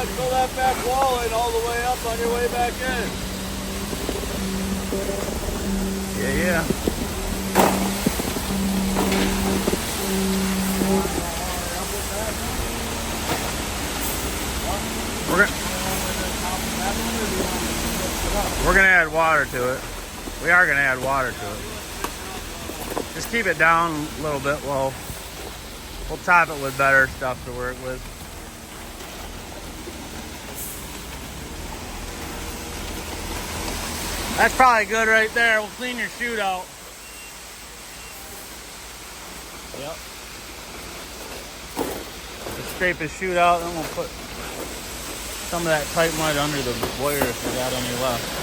Bud, fill that back wall in all the way up on your way back in. Yeah. We're gonna add water to it. We are gonna add water to it. Just keep it down a little bit. We'll top it with better stuff to work with. That's probably good right there. We'll clean your chute out. Yep. Just scrape his chute out, then we'll put some of that tight mud under the wire if we got any left.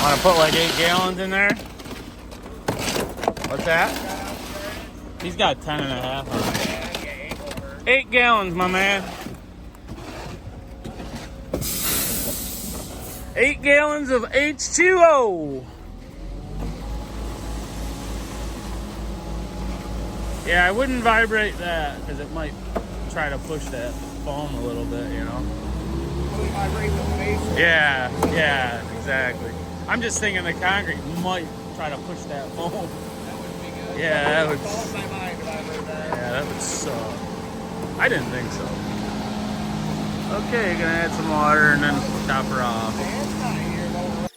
Want to put like 8 gallons in there? What's that? He's got 10 and a half on it. 8 gallons, my man. 8 gallons of H2O. Yeah, I wouldn't vibrate that because it might try to push that foam a little bit, you know? Yeah, exactly. I'm just thinking the concrete might try to push that foam. That would be good. Yeah, that would. Follow my mind if I heard that. Yeah, that would suck. I didn't think so. Okay, gonna add some water and then top her off. It's not here, though.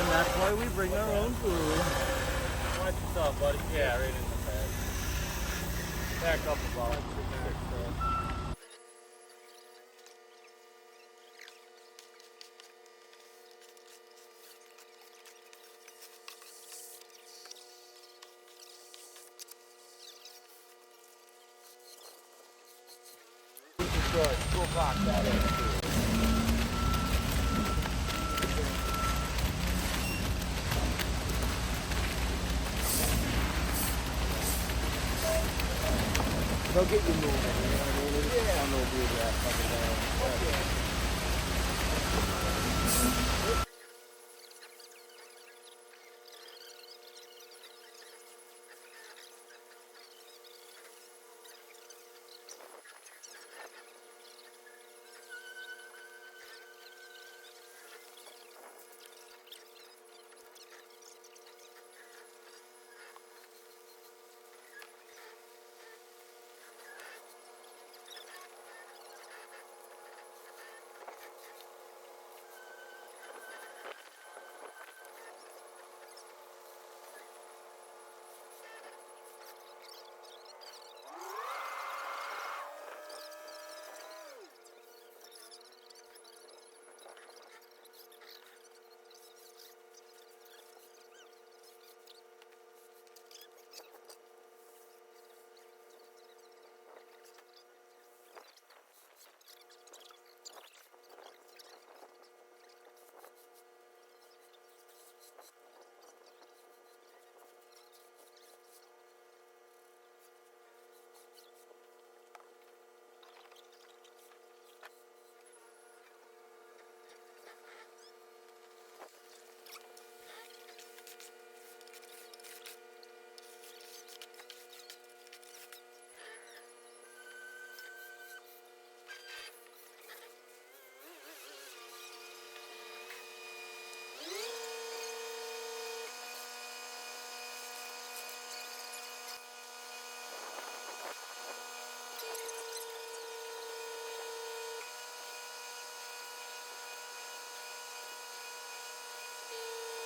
And that's why we bring our own food. Watch yourself, buddy. Yeah, right in the bag. Back up about 6 Good. We'll lock that in too. They'll get you moving, you know what I mean? It's just fun little dude that fucking day.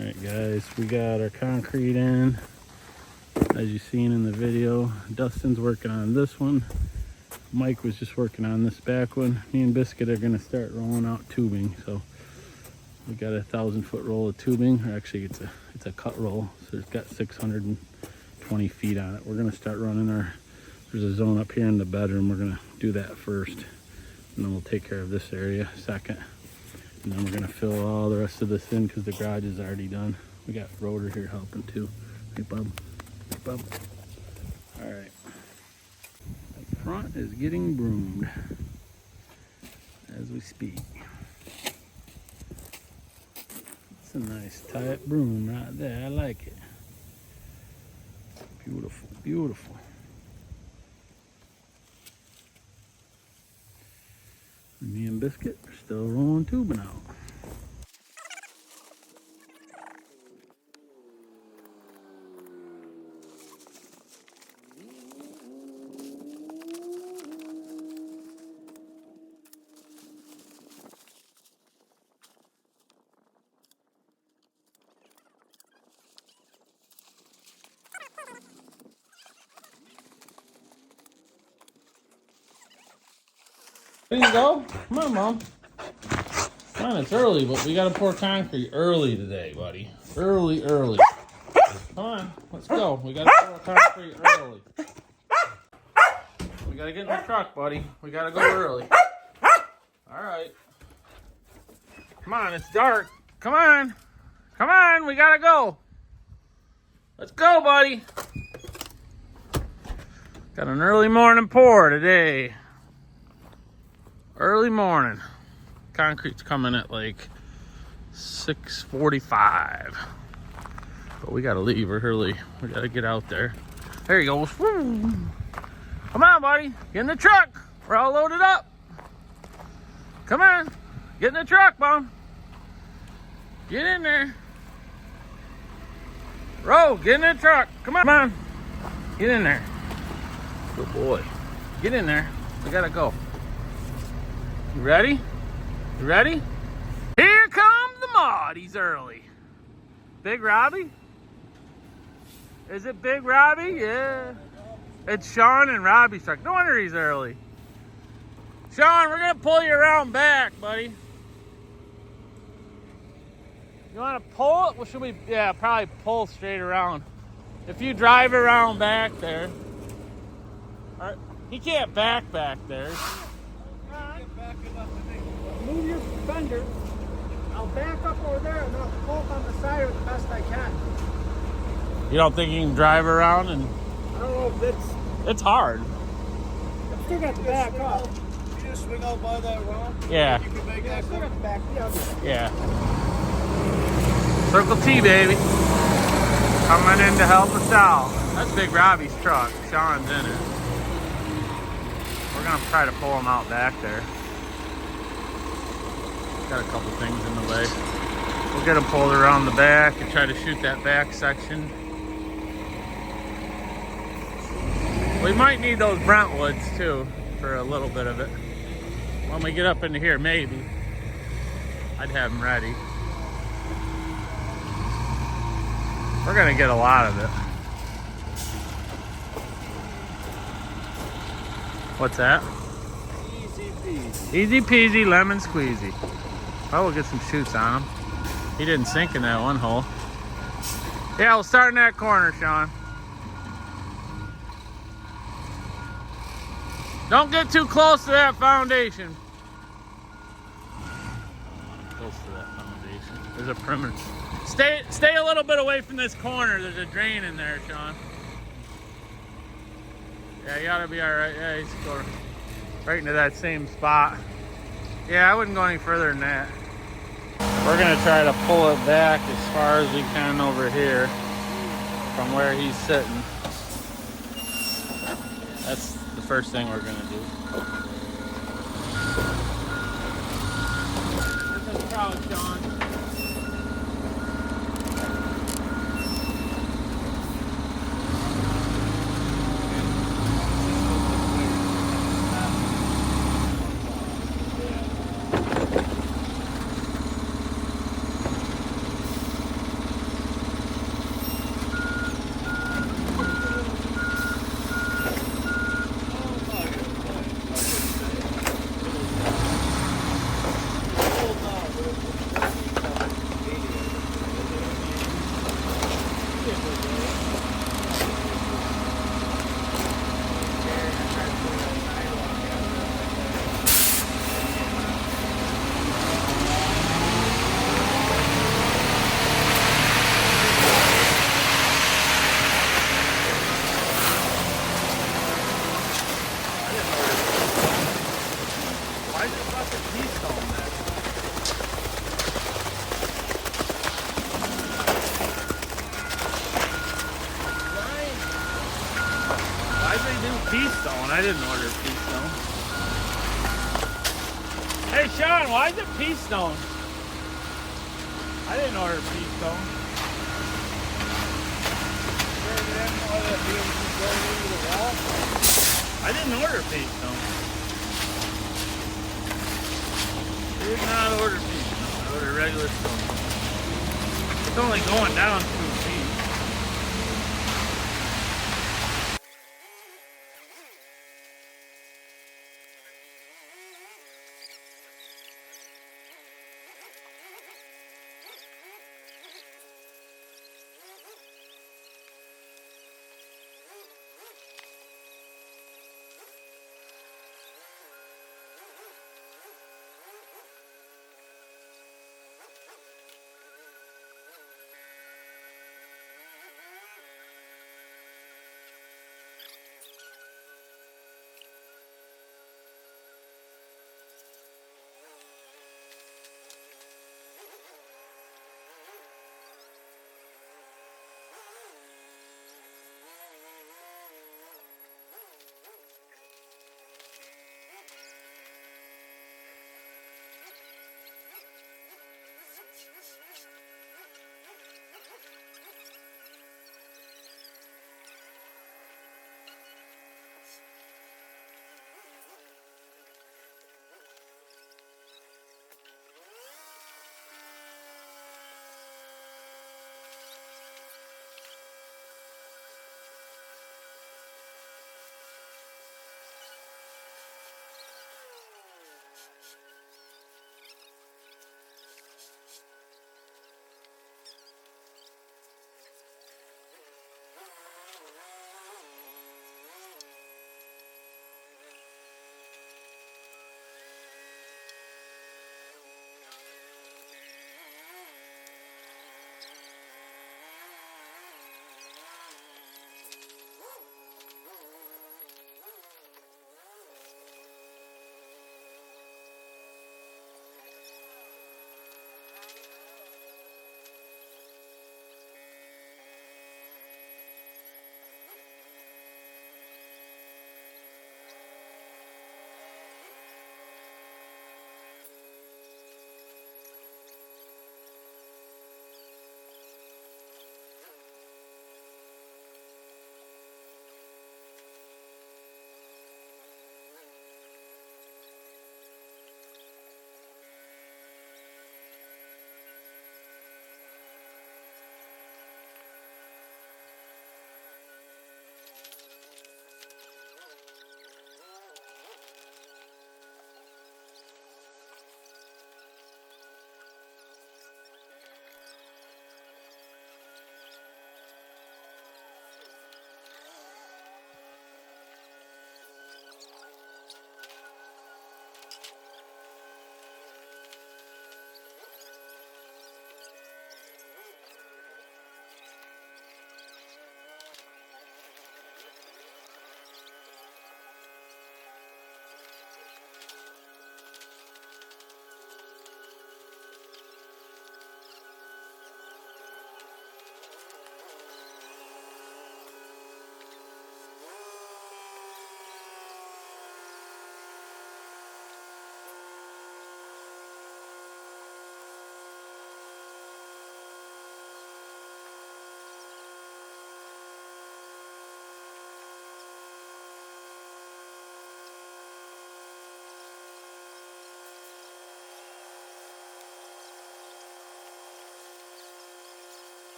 All right, guys, we got our concrete in. As you've seen in the video, Dustin's working on this one. Mike was just working on this back one. Me and Biscuit are gonna start rolling out tubing. So we got a 1,000-foot roll of tubing. Or actually, it's a cut roll, so it's got 620 feet on it. We're gonna start running there's a zone up here in the bedroom. We're gonna do that first, and then we'll take care of this area second. And then we're gonna fill all the rest of this in because the garage is already done. We got Rotor here helping too. Hey, bub. Hey, bub. All right. The front is getting broomed as we speak. It's a nice tight broom right there. I like it. Beautiful, beautiful. Me and Biscuit are still rolling tubing out. There you go. Come on, Mom. Come on, it's early, but we gotta pour concrete early today, buddy. Early. Come on, let's go. We gotta pour concrete early. We gotta get in the truck, buddy. We gotta go early. All right. Come on, it's dark. Come on. Come on, we gotta go. Let's go, buddy. Got an early morning pour today. Early morning. Concrete's coming at like 6:45. But we gotta leave early. We gotta get out there. There he goes. Woo. Come on, buddy. Get in the truck. We're all loaded up. Come on. Get in the truck, Mom. Get in there. Ro, get in the truck. Come on. Come on. Get in there. Good boy. Get in there. We gotta go. You ready? You ready? Here comes the mod. He's early. Big Robbie? Is it Big Robbie? Yeah. It's Sean and Robbie's truck. No wonder he's early. Sean, we're going to pull you around back, buddy. You want to pull it? Well, should we? Yeah, probably pull straight around. If you drive around back there. All right. He can't back there. Move your fender. I'll back up over there and I'll pull up on the side of it the best I can. You don't think you can drive around? And I don't know if it's hard. still got the back up. You just swing out by that round. Yeah. You can make Yeah, I that still got the back. Yeah. Yeah. Circle T, baby. Coming in to help us out. That's Big Robbie's truck. Sean's in it. We're gonna try to pull him out back there. Got a couple things in the way. We'll get him pulled around the back and try to shoot that back section. We might need those Brentwoods too for a little bit of it. When we get up into here, maybe. I'd have them ready. We're gonna get a lot of it. What's that? Easy peasy. Easy peasy, lemon squeezy. Oh, we'll get some shoots on him. He didn't sink in that one hole. Yeah, we'll start in that corner, Sean. Don't get too close to that foundation. Close to that foundation. There's a perimeter. Stay a little bit away from this corner. There's a drain in there, Sean. Yeah, you ought to be all right. Yeah, he's going right into that same spot. Yeah, I wouldn't go any further than that. We're gonna try to pull it back as far as we can over here from where he's sitting. That's the first thing we're gonna do. This is proud, Sean. Keystone. I didn't order Keystone. Hey Sean, why is it Keystone? I didn't order Keystone. I didn't order Keystone. I did not order Keystone. I ordered regular stone. It's only going down 2 feet.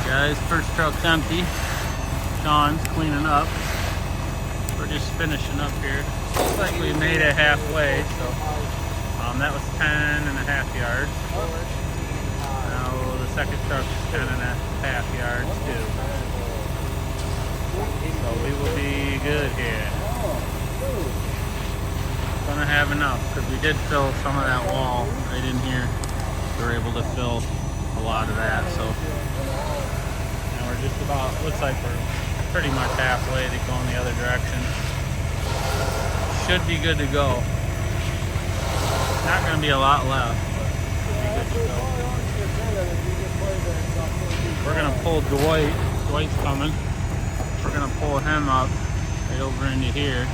Guys, first truck's empty. Sean's cleaning up. We're just finishing up here. Looks like we made it halfway, so that was 10.5 yards. Now the second truck's 10.5 yards too. So we will be good here. Gonna have enough because we did fill some of that wall right in here. We were able to fill a lot of that, so now we're just about, looks like we're pretty much halfway to go in the other direction. Should be good to go. Not gonna be a lot left, but should be good to go. We're gonna pull Dwight. Dwight's coming. We're gonna pull him up right over into here.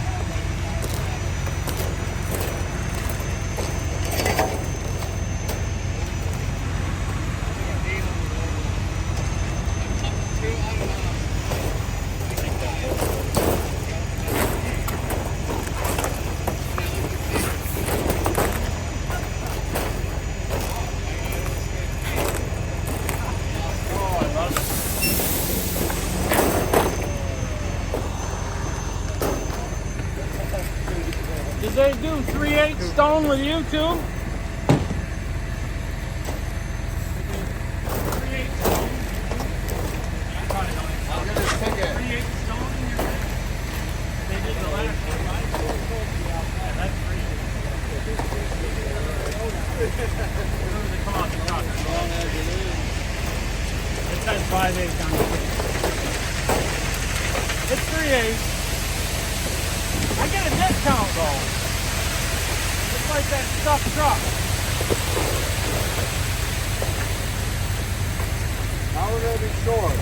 Did they do 3/8 stone with you too? 3/8 stone. I'm gonna take it. 3/8 stone in your head. They did the last one, right? Yeah, that's 3/8. As soon as they come out the truck. It says 5/8 on the thing. It's 3/8. I get a discount though. It's like that stuffed truck. Now we're gonna be short.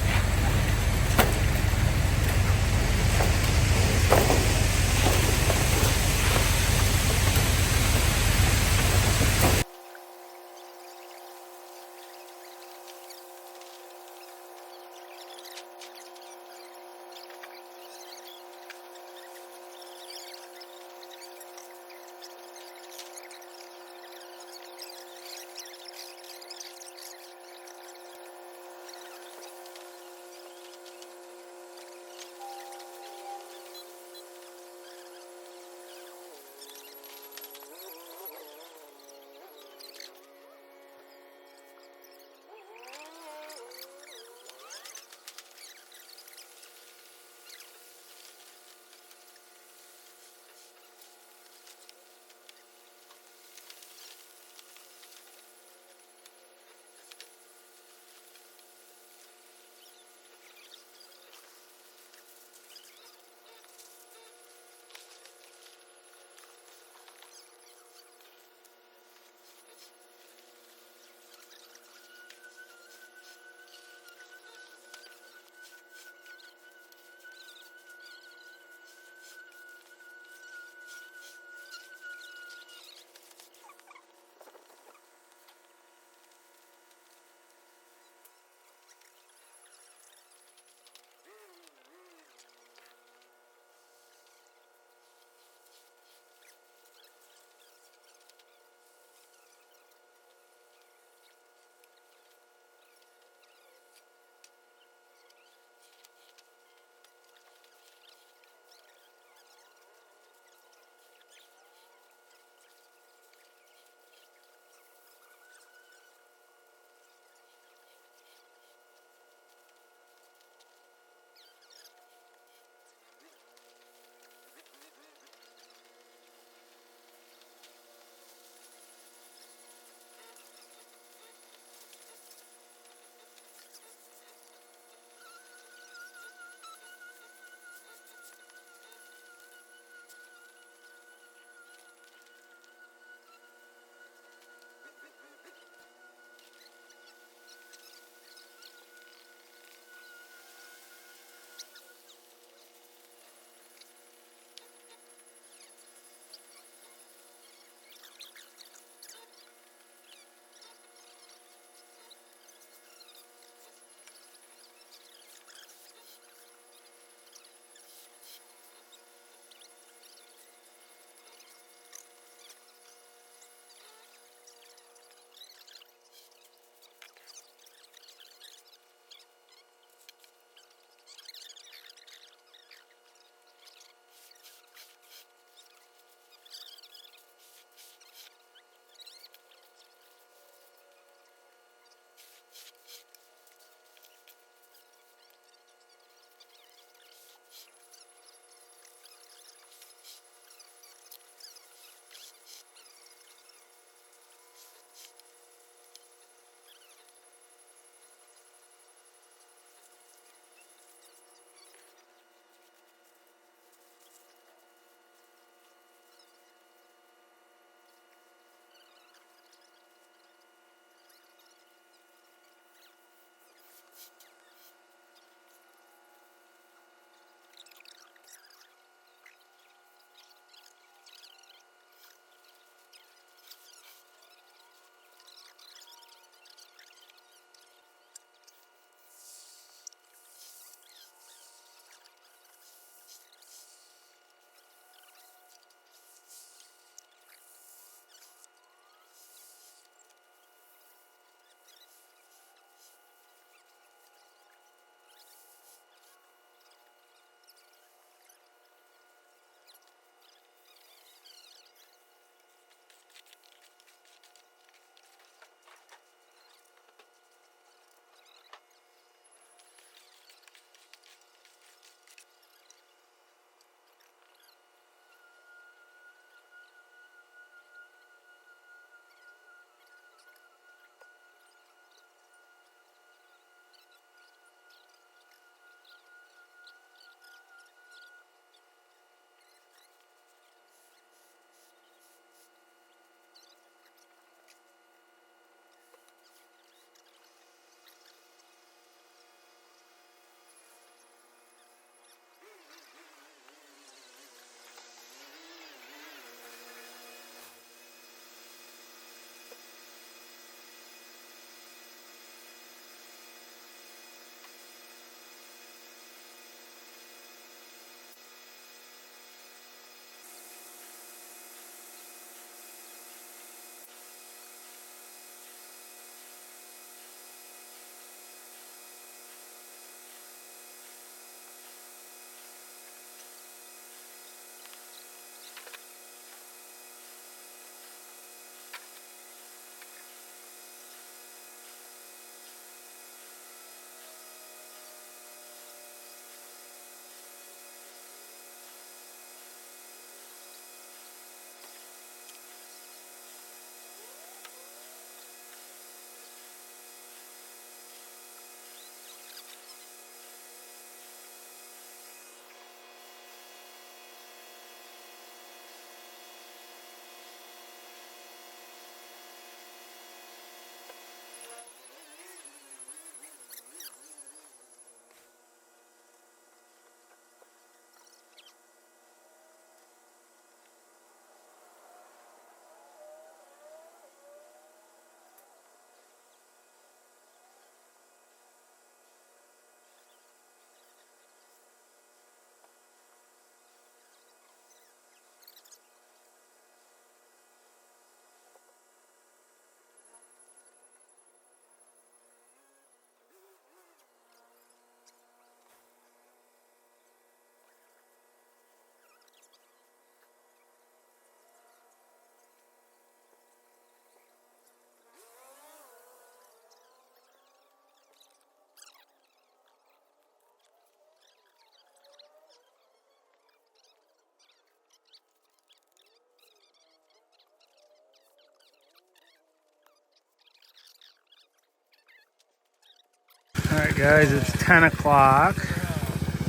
Alright guys, it's 10 o'clock.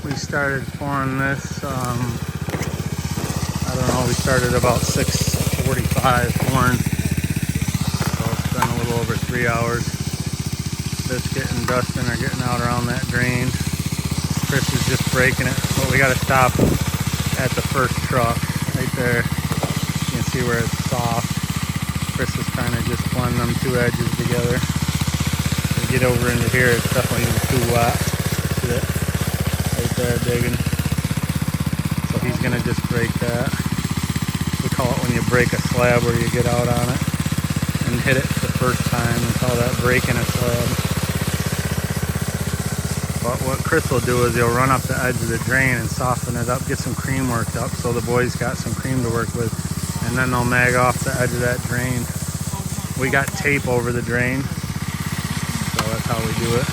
We started pouring this, I don't know, we started about 6:45 pouring. So it's been a little over 3 hours. Biscuit and Dustin are getting out around that drain. Chris is just breaking it, but we gotta stop at the first truck right there. You can see where it's soft. Chris is trying to just blend them two edges together. We get over into here, it's definitely too wet. See that? Right there digging. So he's gonna just break that. We call it when you break a slab, where you get out on it and hit it the first time. We call that breaking a slab. But what Chris will do is he'll run up the edge of the drain and soften it up, get some cream worked up so the boys got some cream to work with, and then they'll mag off the edge of that drain. We got tape over the drain, so that's how we do it.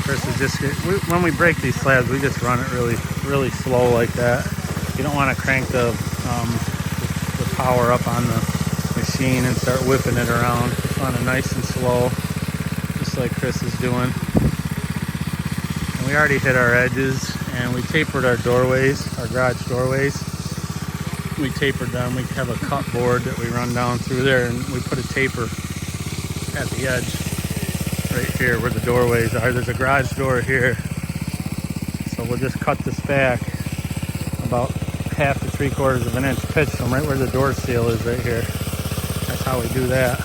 Chris is just, when we break these slabs, we just run it really slow like that. You don't want to crank the power up on the machine and start whipping it around. Just want it nice and slow, just like Chris is doing. And we already hit our edges, and we tapered our doorways, our garage doorways. We tapered them. We have a cut board that we run down through there, and we put a taper at the edge right here where the doorways are. There's a garage door here, so we'll just cut this back about 1/2 to 3/4 of an inch pitch from right where the door seal is right here. That's how we do that,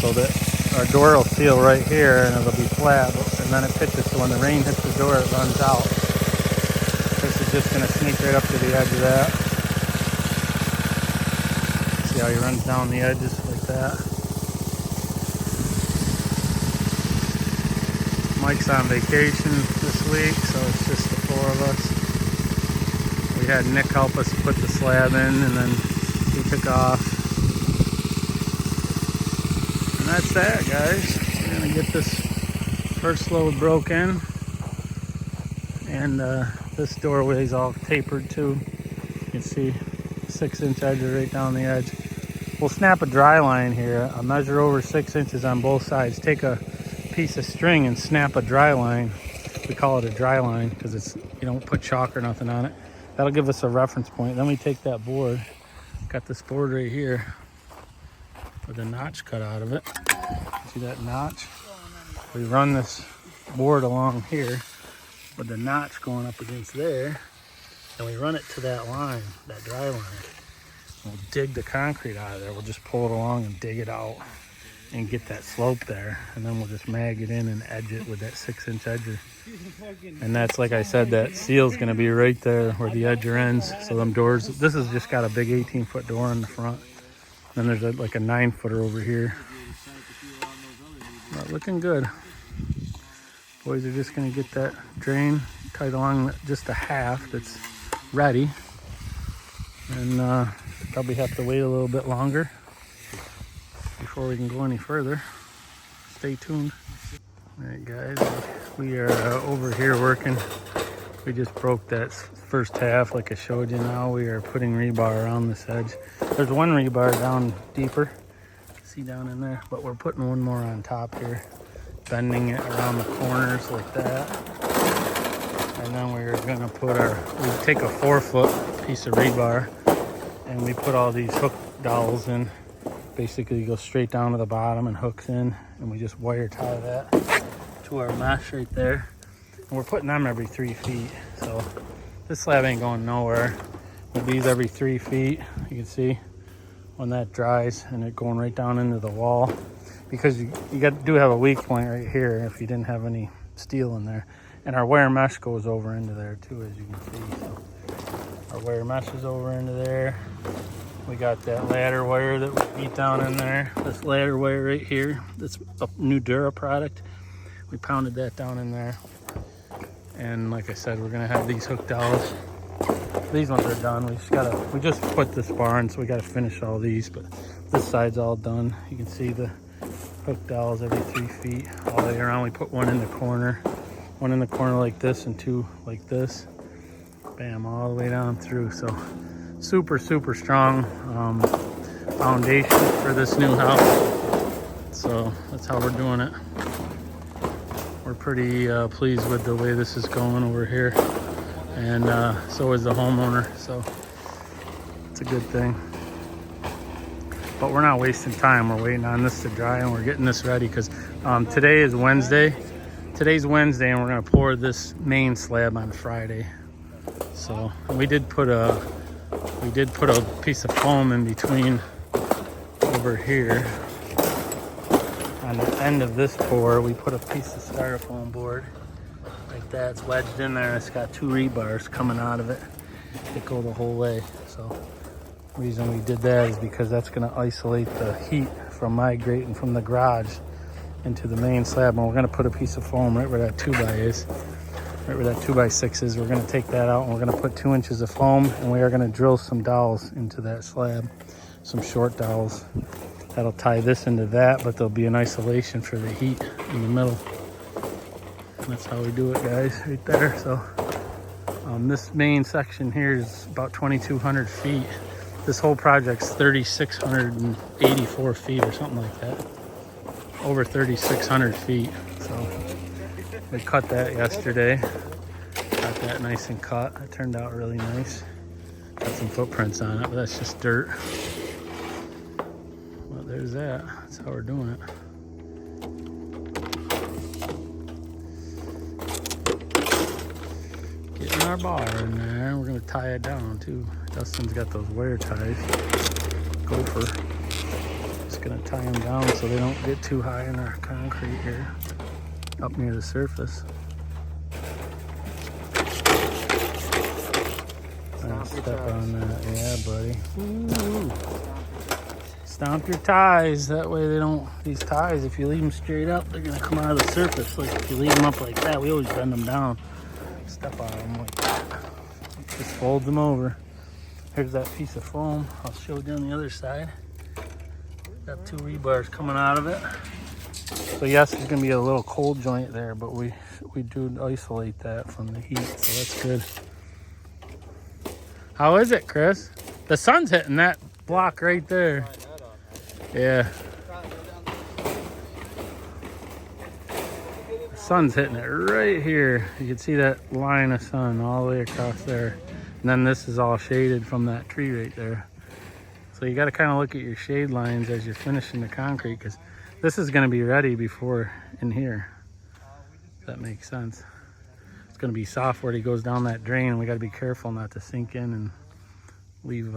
so that our door will seal right here and it'll be flat, and then it pitches, so when the rain hits the door it runs out. This is just going to sneak right up to the edge of that. See how he runs down the edges like that. Mike's on vacation this week, so it's just the 4 of us. We had Nick help us put the slab in, and then he took off. And that's that, guys. We're gonna get this first load broke in, and this doorway is all tapered too. You can see 6-inch edges right down the edge. We'll snap a dry line here. I'll measure over 6 inches on both sides. Take a piece of string and snap a dry line. We call it a dry line because it's, you don't put chalk or nothing on it. That'll give us a reference point. Then we take that board, got this board right here with a notch cut out of it. See that notch? We run this board along here with the notch going up against there, and we run it to that line, that dry line. We'll dig the concrete out of there. We'll just pull it along and dig it out and get that slope there, and then we'll just mag it in and edge it with that 6-inch edger. And that's, like I said, that seal's gonna be right there where the edger ends. So them doors, this has just got a big 18-foot door in the front. Then there's like a 9-footer over here. But looking good. Boys are just gonna get that drain tied along just a half that's ready. And probably have to wait a little bit longer before we can go any further. Stay tuned. All right, guys, we are over here working. We just broke that first half like I showed you. Now we are putting rebar around this edge. There's one rebar down deeper, see down in there, but we're putting one more on top here, bending it around the corners like that. And then we're gonna put we take a 4-foot piece of rebar and we put all these hook dowels in. Basically go straight down to the bottom and hooks in, and we just wire tie that to our mesh right there. And we're putting them every 3 feet, so this slab ain't going nowhere. With these every 3 feet, you can see when that dries and it going right down into the wall, because you do have a weak point right here if you didn't have any steel in there. And our wire mesh goes over into there too, as you can see. So our wire mesh is over into there. We got that ladder wire that we beat down in there. This ladder wire right here, that's a new Dura product. We pounded that down in there. And like I said, we're gonna have these hook dowels. These ones are done. We just put this bar in, so we gotta finish all these, but this side's all done. You can see the hook dowels every 3 feet all the way around. We put one in the corner like this and 2 like this. Bam, all the way down through. So super strong foundation for this new house. So that's how we're doing it. pretty pleased with the way this is going over here, and so is the homeowner, so it's a good thing. But we're not wasting time. We're waiting on this to dry, and we're getting this ready because today is Wednesday. Today's Wednesday, and we're gonna pour this main slab on Friday. So we did put a piece of foam in between over here. On the end of this pour, we put a piece of styrofoam board like that. It's wedged in there. It's got 2 rebars coming out of it that go the whole way. So the reason we did that is because that's going to isolate the heat from migrating from the garage into the main slab. And we're going to put a piece of foam right where that 2x is, right where that 2x6 is. We're going to take that out, and we're going to put 2 inches of foam, and we are going to drill some dowels into that slab, some short dowels. That'll tie this into that, but there'll be an isolation for the heat in the middle. And that's how we do it, guys, right there. So this main section here is about 2,200 feet. This whole project's 3,684 feet or something like that. Over 3,600 feet. So we cut that yesterday. Got that nice and cut. It turned out really nice. Got some footprints on it, but that's just dirt. Well, there's that. That's how we're doing it. Getting our bar in there. We're gonna tie it down too. Dustin's got those wear ties. Gopher. Just gonna tie them down so they don't get too high in our concrete here, up near the surface. Step on that, yeah, buddy. Ooh. Stomp your ties. That way they don't. These ties, if you leave them straight up, they're gonna come out of the surface. Like if you leave them up like that, we always bend them down. Step on them like that. Just fold them over. Here's that piece of foam. I'll show you on the other side. Got 2 rebars coming out of it. So yes, there's gonna be a little cold joint there, but we do isolate that from the heat, so that's good. How is it, Chris? The sun's hitting that block right there. Yeah. The sun's hitting it right here. You can see that line of sun all the way across there. And then this is all shaded from that tree right there. So you got to kind of look at your shade lines as you're finishing the concrete, because this is going to be ready before in here. If that makes sense. It's going to be soft where it goes down that drain, and we got to be careful not to sink in and leave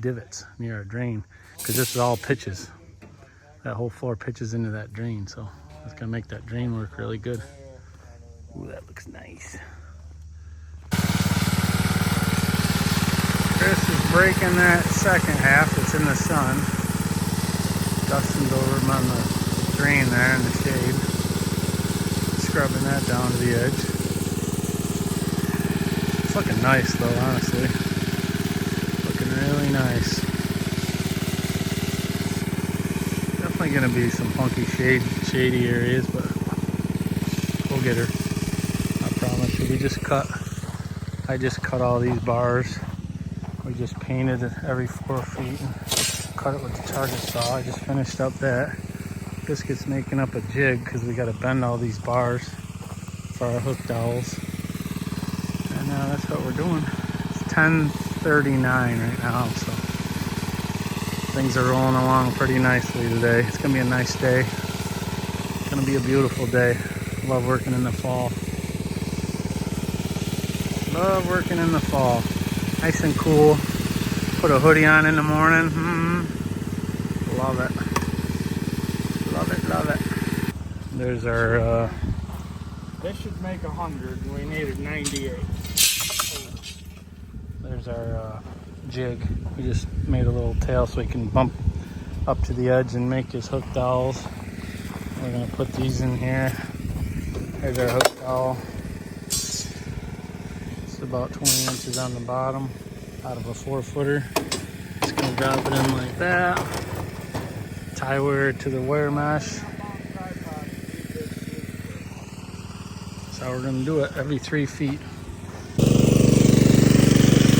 divots near our drain, because this is all pitches. That whole floor pitches into that drain, so it's going to make that drain work really good. Ooh, that looks nice. Chris is breaking that second half that's in the sun. Dustin's over on the drain there in the shade, scrubbing that down to the edge. It's looking nice though, honestly. Looking really nice. Definitely gonna be some funky shady areas, but we'll get her. I promise you. I just cut all these bars. We just painted it every 4 feet and cut it with the target saw. I just finished up that. Biscuit's making up a jig because we got to bend all these bars for our hook dowels. And that's what we're doing. It's 10:39 right now, so things are rolling along pretty nicely today. It's going to be a nice day. It's going to be a beautiful day. Love working in the fall. Love working in the fall. Nice and cool. Put a hoodie on in the morning. Love it. Love it, love it. There's our... This should make 100, and we needed 98. There's our jig. We just made a little tail so we can bump up to the edge and make his hook dowels. We're going to put these in here. Here's our hook dowel. It's about 20 inches on the bottom out of a 4-footer. Just going to drop it in like that. Tie wire to the wire mesh. That's how we're going to do it every 3 feet.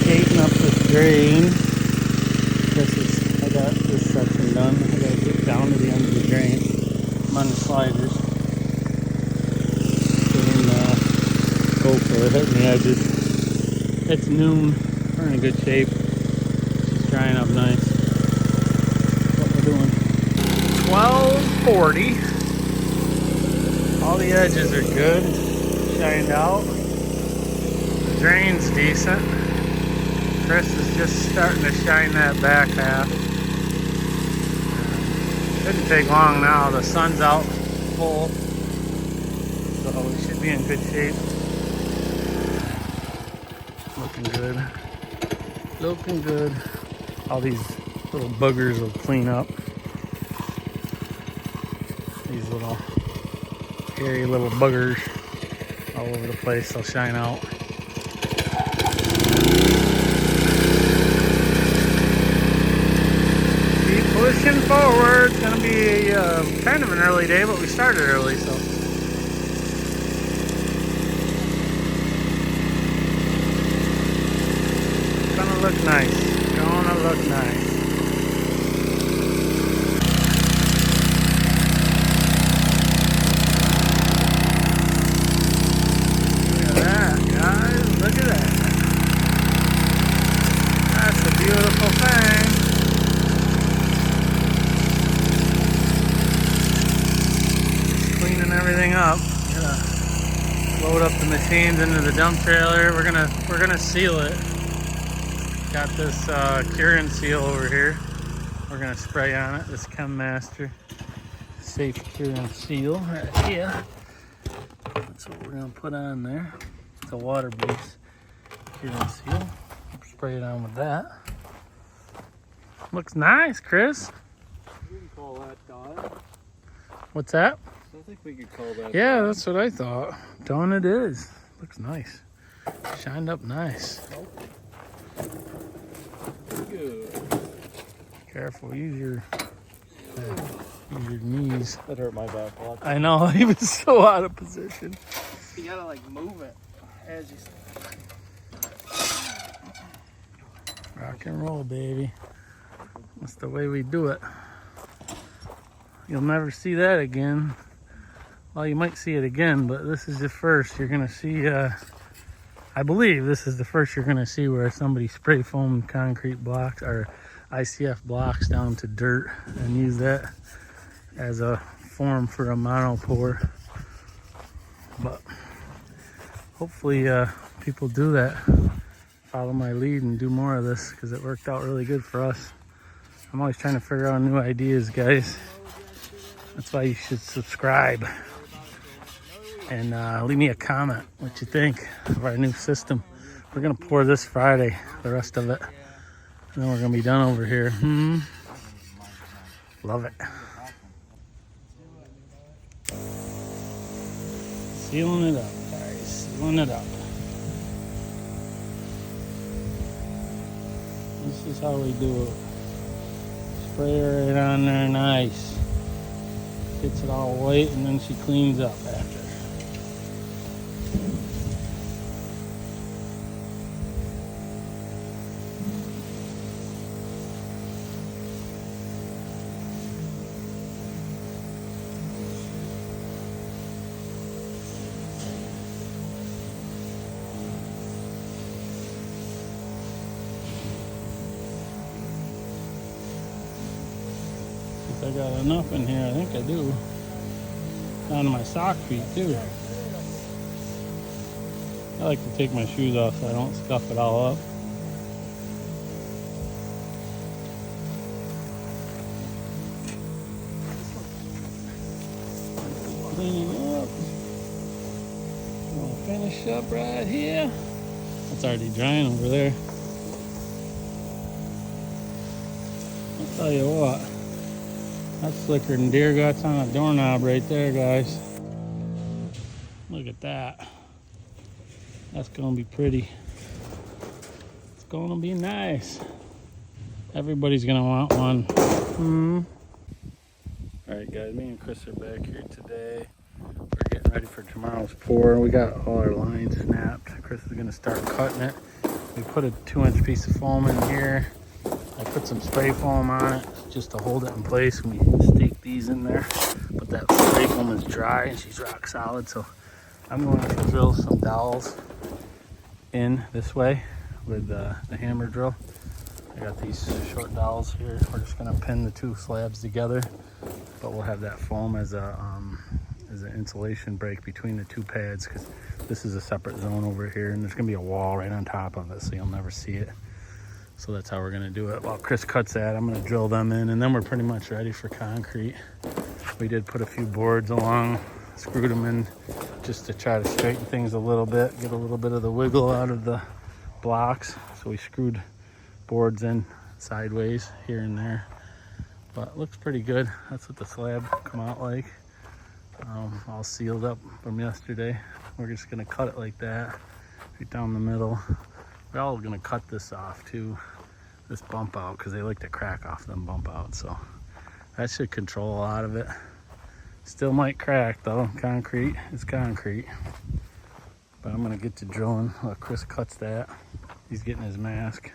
Skating up this drain. I got this section done. I got to get down to the end of the drain. I'm on the sliders. GoPro hitting the edges. It's noon. We're in a good shape. It's drying up nice. That's what we're doing. 12:40. All the edges are good. Shined out. The drain's decent. Chris is just starting to shine that back half. Shouldn't take long now. The sun's out full. So we should be in good shape. Looking good. Looking good. All these little buggers will clean up. These little hairy little buggers all over the place. They'll shine out. Keep pushing forward. It's gonna be kind of an early day, but we started early, so. Gonna look nice. Gonna look nice. Look at that, guys. Look at that. That's a beautiful thing. Cleaning everything up. Gonna load up the machines into the dump trailer. We're gonna seal it. Got this curing seal over here. We're gonna spray on it. This Chem Master safe curing seal right here. That's what we're gonna put on there. It's a water-based curing seal. Spray it on with that. Looks nice, Chris. We can call that done. What's that? I think we could call that. Yeah, that's what I thought. Done it is. Looks nice. Shined up nice. Good. Careful, use your knees. That hurt my back a lot. I know, he was so out of position. You gotta like move it as you. Rock and roll, baby. That's the way we do it. You'll never see that again. Well, you might see it again, but this is the first you're gonna see. I believe this is the first you're gonna see where somebody spray foamed concrete blocks or ICF blocks down to dirt and use that as a form for a monopore. But hopefully people do that. Follow my lead and do more of this because it worked out really good for us. I'm always trying to figure out new ideas, guys. That's why you should subscribe and leave me a comment what you think of our new system. We're gonna pour this Friday, the rest of it, and then we're gonna be done over here. Love it. Sealing it up, guys. Sealing it up. This is how we do it. Spray her right on there, nice. Gets it all white, and then she cleans up after. I got enough in here, I think I do. Down to my sock feet too. I like to take my shoes off so I don't scuff it all up. Cleaning up. We'll finish up right here. It's already drying over there. I'll tell you what. That's slicker than deer guts on a doorknob right there, guys. Look at that. That's gonna be pretty. It's gonna be nice. Everybody's gonna want one. All right, guys, me and Chris are back here today. We're getting ready for tomorrow's pour. We got all our lines snapped. Chris is gonna start cutting it. We put a 2-inch piece of foam in here. I put some spray foam on it just to hold it in place when we stake these in there. But that spray foam is dry and she's rock solid, so I'm going to drill some dowels in this way with the hammer drill. I got these short dowels here. We're just going to pin the two slabs together, but we'll have that foam as an insulation break between the two pads, because this is a separate zone over here, and there's going to be a wall right on top of it, so you'll never see it. So that's how we're going to do it. While Chris cuts that, I'm going to drill them in, and then we're pretty much ready for concrete. We did put a few boards along, screwed them in just to try to straighten things a little bit, get a little bit of the wiggle out of the blocks. So we screwed boards in sideways here and there, but it looks pretty good. That's what the slab come out like, all sealed up from yesterday. We're just going to cut it like that, right down the middle. We're all going to cut this off too, this bump out, because they like to crack off them bump outs. So that should control a lot of it. Still might crack though. Concrete is concrete. But I'm going to get to drilling while Chris cuts that. He's getting his mask.